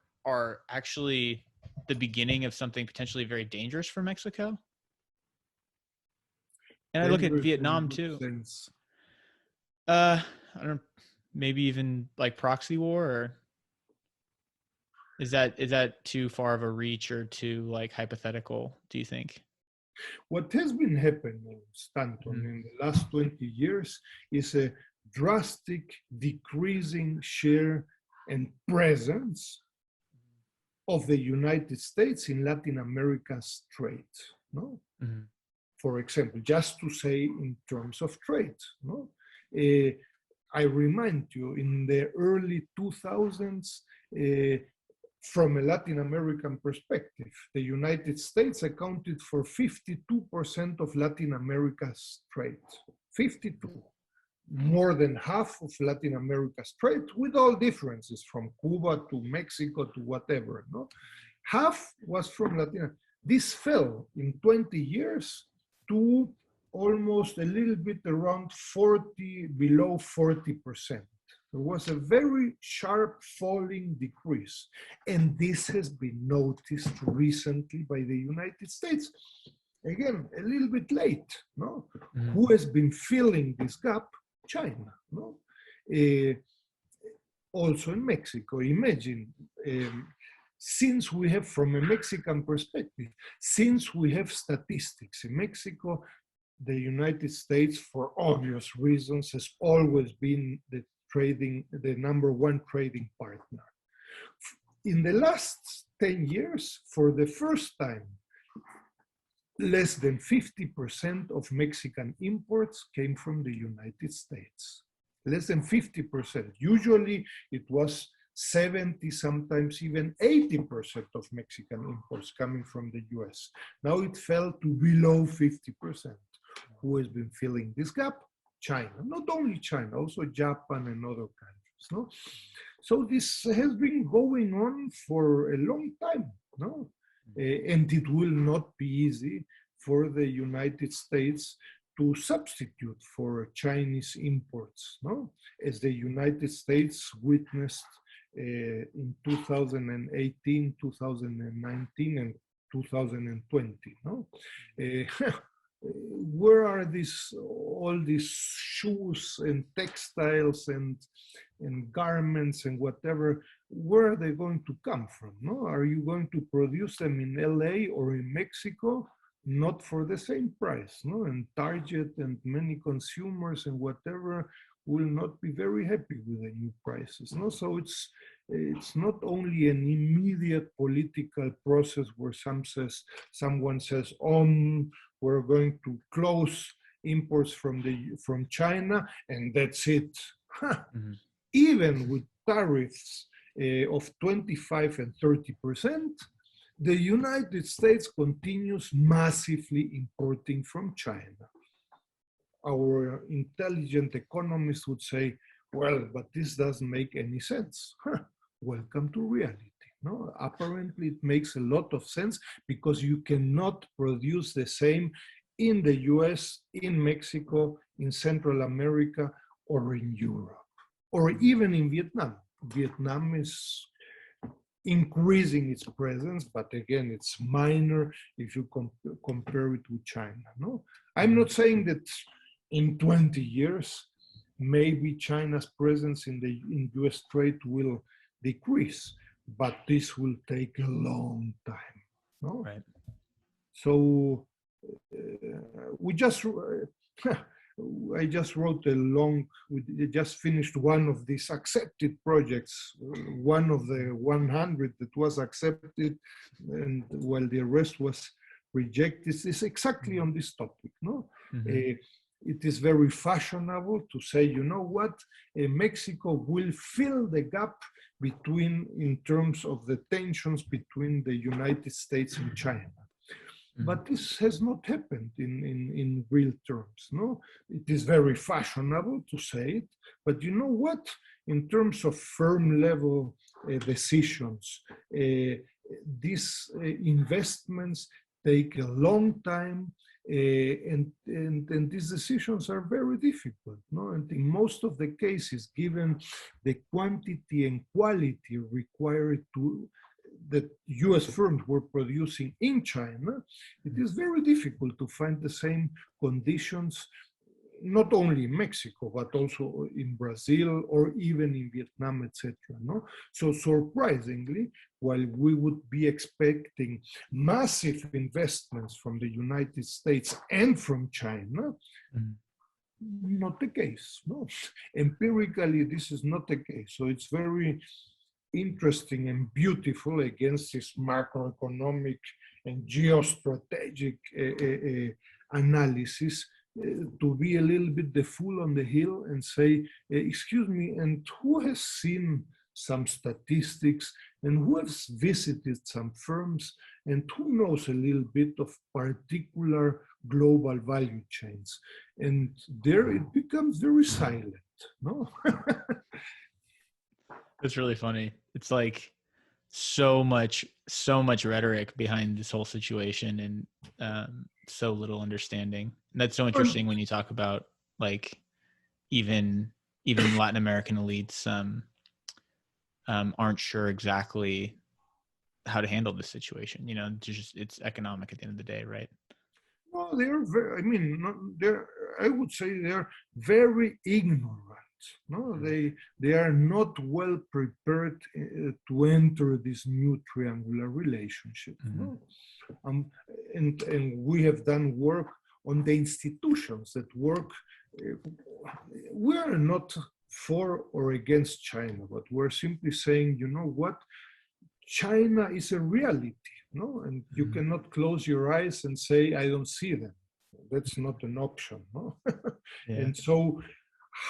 actually the beginning of something potentially very dangerous for Mexico? And I look at Vietnam too. I don't, maybe even like proxy war, or is that too far of a reach or too like hypothetical, do you think? What has been happening, Stanton, in the last 20 years is a drastic decreasing share and presence of the United States in Latin America's trade. No? For example, just to say in terms of trade, no? I remind you, in the early 2000s, from a Latin American perspective, the United States accounted for 52% of Latin America's trade. 52. More than half of Latin America's trade, with all differences, from Cuba to Mexico to whatever. No? Half was from Latin. This fell in 20 years to almost a little bit around 40, below 40%. There was a very sharp falling decrease. And this has been noticed recently by the United States. Again, a little bit late, no? Mm-hmm. Who has been filling this gap? China, no? Also in Mexico. Imagine, since we have, from a Mexican perspective, since we have statistics in Mexico, the United States, for obvious reasons, has always been the number one trading partner. In the last 10 years, for the first time, less than 50% of Mexican imports came from the United States. Less than 50%. Usually it was 70, sometimes even 80% of Mexican imports coming from the US. Now it fell to below 50%. Who has been filling this gap? China. Not only China, also Japan and other countries. No? So this has been going on for a long time. No? And it will not be easy for the United States to substitute for Chinese imports, no? As the United States witnessed in 2018, 2019, and 2020. No? Where are all these shoes and textiles and garments and whatever? Where are they going to come from? No? Are you going to produce them in LA or in Mexico? Not for the same price, no? And Target and many consumers and whatever will not be very happy with the new prices, no? So it's not only an immediate political process where someone says, we're going to close imports from China, and that's it. Mm-hmm. Even with tariffs of 25 and 30%, the United States continues massively importing from China. Our intelligent economists would say, well, but this doesn't make any sense. Welcome to reality. No? Apparently it makes a lot of sense because you cannot produce the same in the US, in Mexico, in Central America, or in Europe, or even in Vietnam. Vietnam is increasing its presence, but again, it's minor if you compare it with China. No, I'm not saying that in 20 years, maybe China's presence in US trade will decrease, but this will take a long time. No? Right. So I just wrote we just finished one of these accepted projects, one of the 100 that was accepted, and while the rest was rejected, is exactly on this topic. No, mm-hmm. It is very fashionable to say, you know what, Mexico will fill the gap in terms of the tensions between the United States and China. But this has not happened in real terms. No, it is very fashionable to say it, but you know what? In terms of firm level decisions, these investments take a long time, and these decisions are very difficult. No, and in most of the cases, given the quantity and quality required that US firms were producing in China, it is very difficult to find the same conditions, not only in Mexico, but also in Brazil or even in Vietnam, etc. No? So surprisingly, while we would be expecting massive investments from the United States and from China, not the case. No, empirically, this is not the case. So it's very interesting and beautiful against this macroeconomic and geostrategic analysis to be a little bit the fool on the hill and say, excuse me, and who has seen some statistics and who has visited some firms and who knows a little bit of particular global value chains? And there it becomes very silent, no? It's really funny. It's like so much rhetoric behind this whole situation, and so little understanding. And that's so Well, interesting when you talk about like even Latin American elites aren't sure exactly how to handle this situation. You know, it's economic at the end of the day, right? no, they are very, I mean, they're, I would say they're very ignorant. No, they are not well prepared to enter this new triangular relationship. Mm-hmm. No? Um, and we have done work on the institutions that work. We are not for or against China, but we're simply saying, you know what? China is a reality, no? And you Mm-hmm. cannot close your eyes and say, I don't see them. That's not an option, no? Yeah. And so,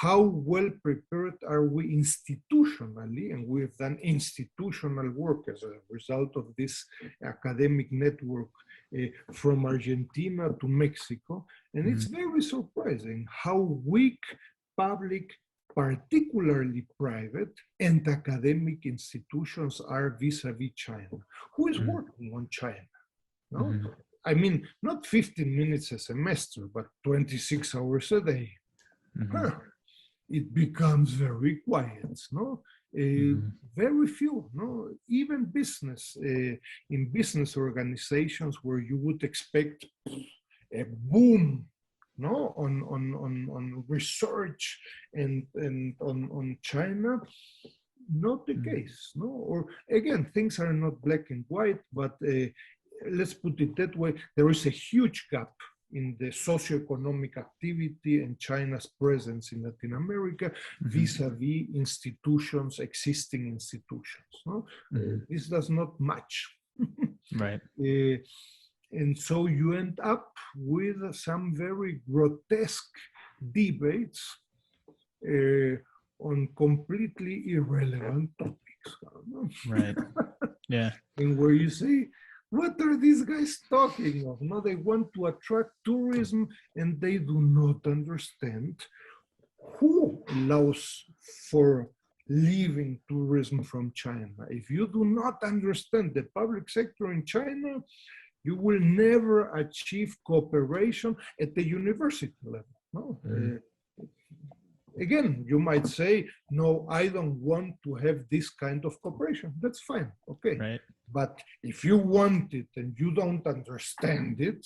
how well prepared are we institutionally? And we have done institutional work as a result of this academic network from Argentina to Mexico. And Mm-hmm. it's very surprising how weak public, particularly private and academic institutions are vis-a-vis China. Who is working on China? No? Mm-hmm. I mean, not 15 minutes a semester, but 26 hours a day. Mm-hmm. It becomes very quiet, no? Mm-hmm. Very few, no? Even business, in business organizations where you would expect a boom, no, on research and on China, not the case, no. Or again, things are not black and white, but let's put it that way: there is a huge gap in the socioeconomic activity and China's presence in Latin America vis-a-vis institutions, existing institutions. No? This does not match. Right. And so you end up with some very grotesque debates on completely irrelevant topics. Right. Yeah. And where you say, what are these guys talking of? No, they want to attract tourism and they do not understand who allows for leaving tourism from China. If you do not understand the public sector in China, you will never achieve cooperation at the university level. No? Again, you might say, no, I don't want to have this kind of cooperation. That's fine, okay. Right. But if you want it and you don't understand it,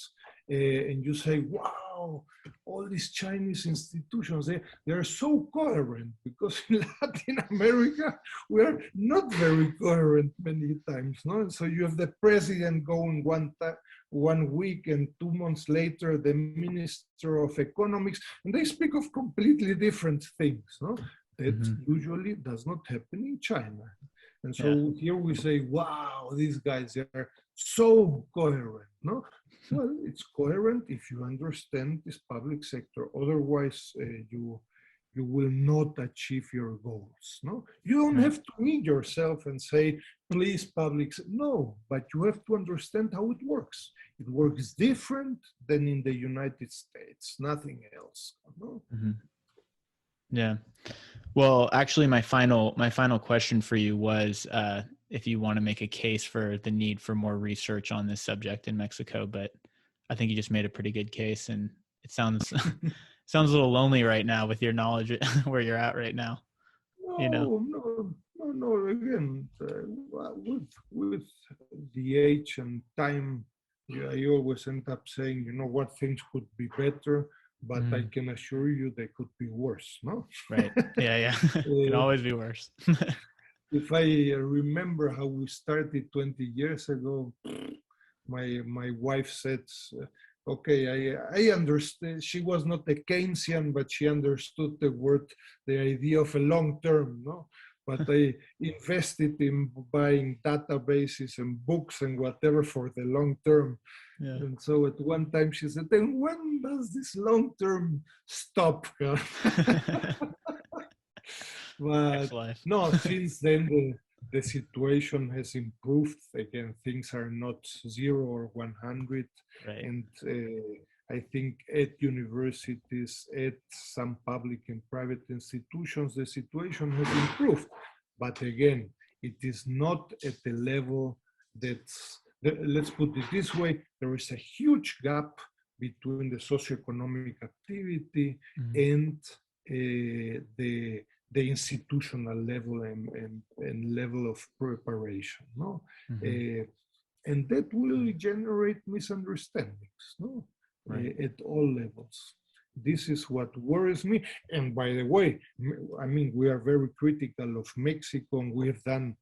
and you say, wow, all these Chinese institutions, they're so coherent, because in Latin America, we are not very coherent many times. No? So you have the president going one week, and 2 months later, the minister of economics, and they speak of completely different things. No? That usually does not happen in China. And so here we say, wow, these guys are so coherent. No? Well, it's coherent if you understand this public sector. Otherwise, you will not achieve your goals. No, you don't have to meet yourself and say, please, public. No, but you have to understand how it works. It works different than in the United States. Nothing else. No? Yeah. Well, actually, my final question for you was if you want to make a case for the need for more research on this subject in Mexico, but I think you just made a pretty good case, and it sounds sounds a little lonely right now with your knowledge where you're at right now. No. Again, with the age and time, I always end up saying, you know what, things could be better, but I can assure you they could be worse. No. Right. Yeah. It can always be worse. If I remember how we started 20 years ago, my wife said, okay, I understand. She was not a Keynesian, but she understood the idea of a long term, no? But I invested in buying databases and books and whatever for the long term. Yeah. And so at one time she said, then when does this long term stop? But no, since then the situation has improved. Again, things are not 0 or 100. Right. And I think at universities, at some public and private institutions, the situation has improved. But again, It is not at the level let's put it this way, there is a huge gap between the socioeconomic activity and the institutional level and level of preparation, no? And that will generate misunderstandings, no? Right. At all levels. This is what worries me. And by the way, I mean, we are very critical of Mexico, and we have done,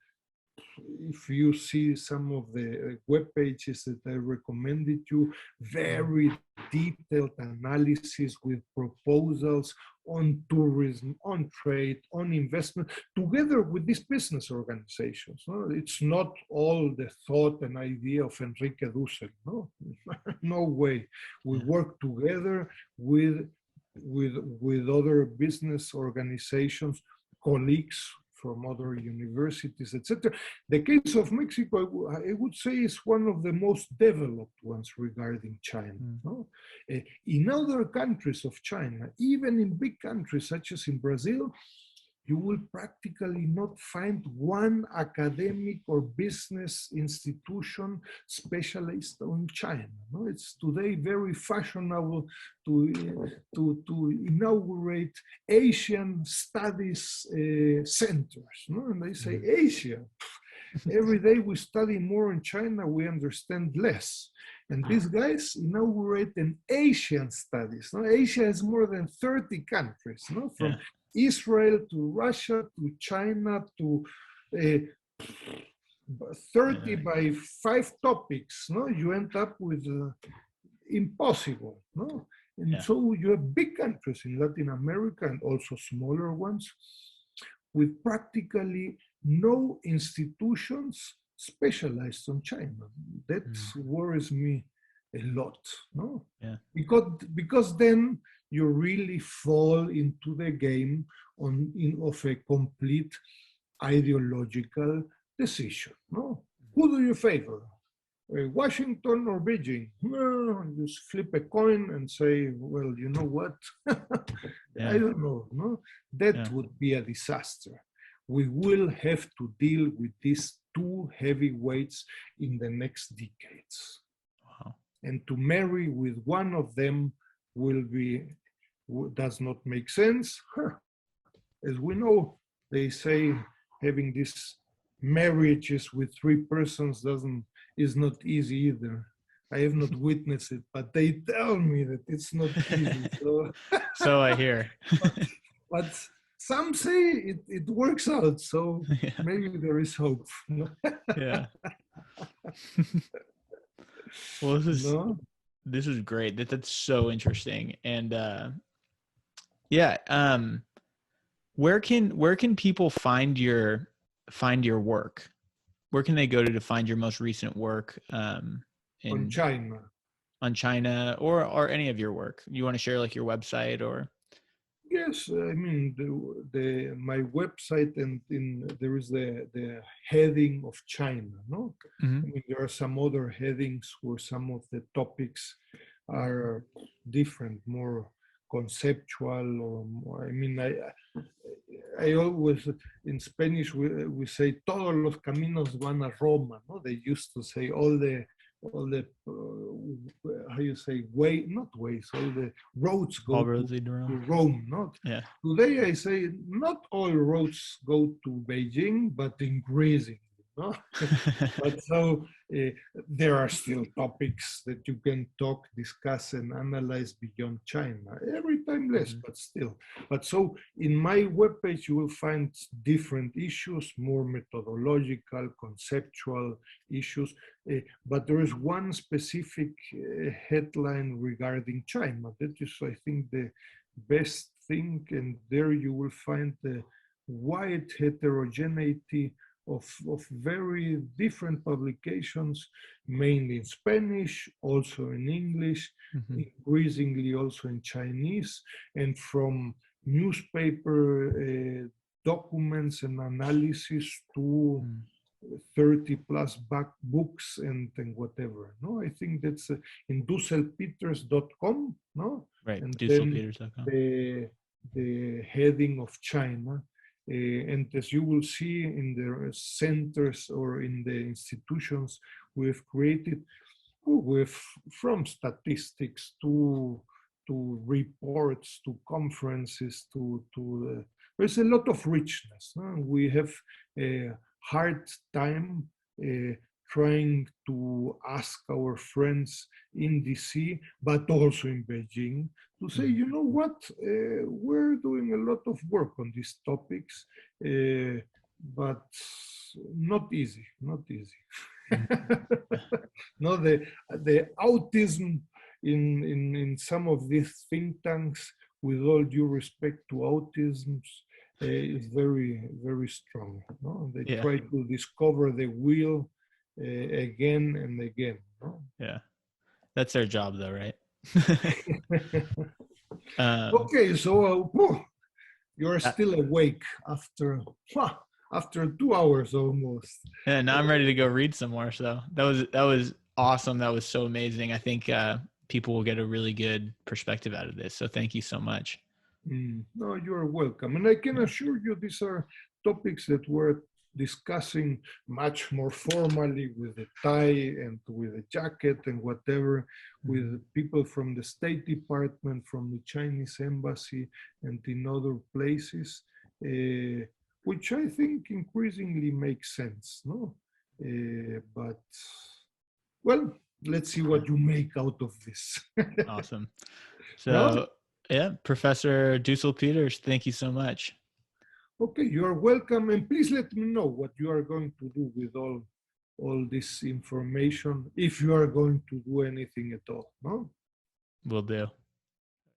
if you see some of the web pages that I recommended you, very detailed analysis with proposals on tourism, on trade, on investment, together with these business organizations. No? It's not all the thought and idea of Enrique Dussel. No, no way. We work together with other business organizations, colleagues from other universities, etc. The case of Mexico, I would say, is one of the most developed ones regarding China. No? In other countries of China, even in big countries such as in Brazil, you will practically not find one academic or business institution specialized on China. No? It's today very fashionable to inaugurate Asian studies centers. No? And they say, Asia. Every day we study more in China, we understand less. And these guys inaugurate an Asian studies. No? Asia has more than 30 countries, no? From Israel to Russia to China to 30 by 5 topics. No, you end up with impossible. No, and so you have big countries in Latin America and also smaller ones with practically no institutions specialized on China. That worries me a lot. No, because then you really fall into the game of a complete ideological decision. No, who do you favor? Washington or Beijing? No, just flip a coin and say, well, you know what? I don't know. No, that would be a disaster. We will have to deal with these two heavyweights in the next decades. Wow. And to marry with one of them does not make sense. As we know, they say having these marriages with 3 persons is not easy either. I have not witnessed it, but they tell me that it's not easy. So I hear. but some say it works out, so maybe there is hope. Yeah. Well, this is great. That's so interesting. And where can people find your work? Where can they go to find your most recent work on China? On China or any of your work? You want to share like your website or? Yes, I mean my website and there is the heading of China. No, I mean, there are some other headings where some of the topics are different, more conceptual, or more, I mean, I always in Spanish we say todos los caminos van a Roma. No, they used to say all the how you say all the roads go to Rome. Not today. I say not all roads go to Beijing, but increasingly. No? But so there are still topics that you can talk, discuss, and analyze beyond China. Every time less, but still. But so in my webpage, you will find different issues, more methodological, conceptual issues. But there is one specific headline regarding China. That is, I think, the best thing. And there you will find the wide heterogeneity of very different publications, mainly in Spanish, also in English, increasingly also in Chinese, and from newspaper documents and analysis to 30 plus back books and whatever. No, I think that's in dusselpeters.com. No, right. And Dusselpeters.com. then the heading of China. And as you will see in the centers or in the institutions we've created, with from statistics to reports to conferences to there's a lot of richness. We have a hard time trying to ask our friends in DC, but also in Beijing, to say, you know what, we're doing a lot of work on these topics, but not easy, not easy. No, the autism in some of these think tanks, with all due respect to autisms, is very, very strong. No? They try to discover the wheel again and again. No? Yeah. That's their job though, right? Okay, so you're still awake after 2 hours almost. Yeah, now I'm ready to go read some more. So that was awesome. That was so amazing. I think people will get a really good perspective out of this. So thank you so much. No, you're welcome. And I can assure you these are topics that we're discussing much more formally with a tie and with a jacket and whatever, with people from the State Department, from the Chinese Embassy, and in other places, which I think increasingly makes sense. No, but well, let's see what you make out of this. Awesome. So No? yeah, Professor Dussel Peters, thank you so much. Okay, you are welcome, and please let me know what you are going to do with all this information, if you are going to do anything at all. No? Will do.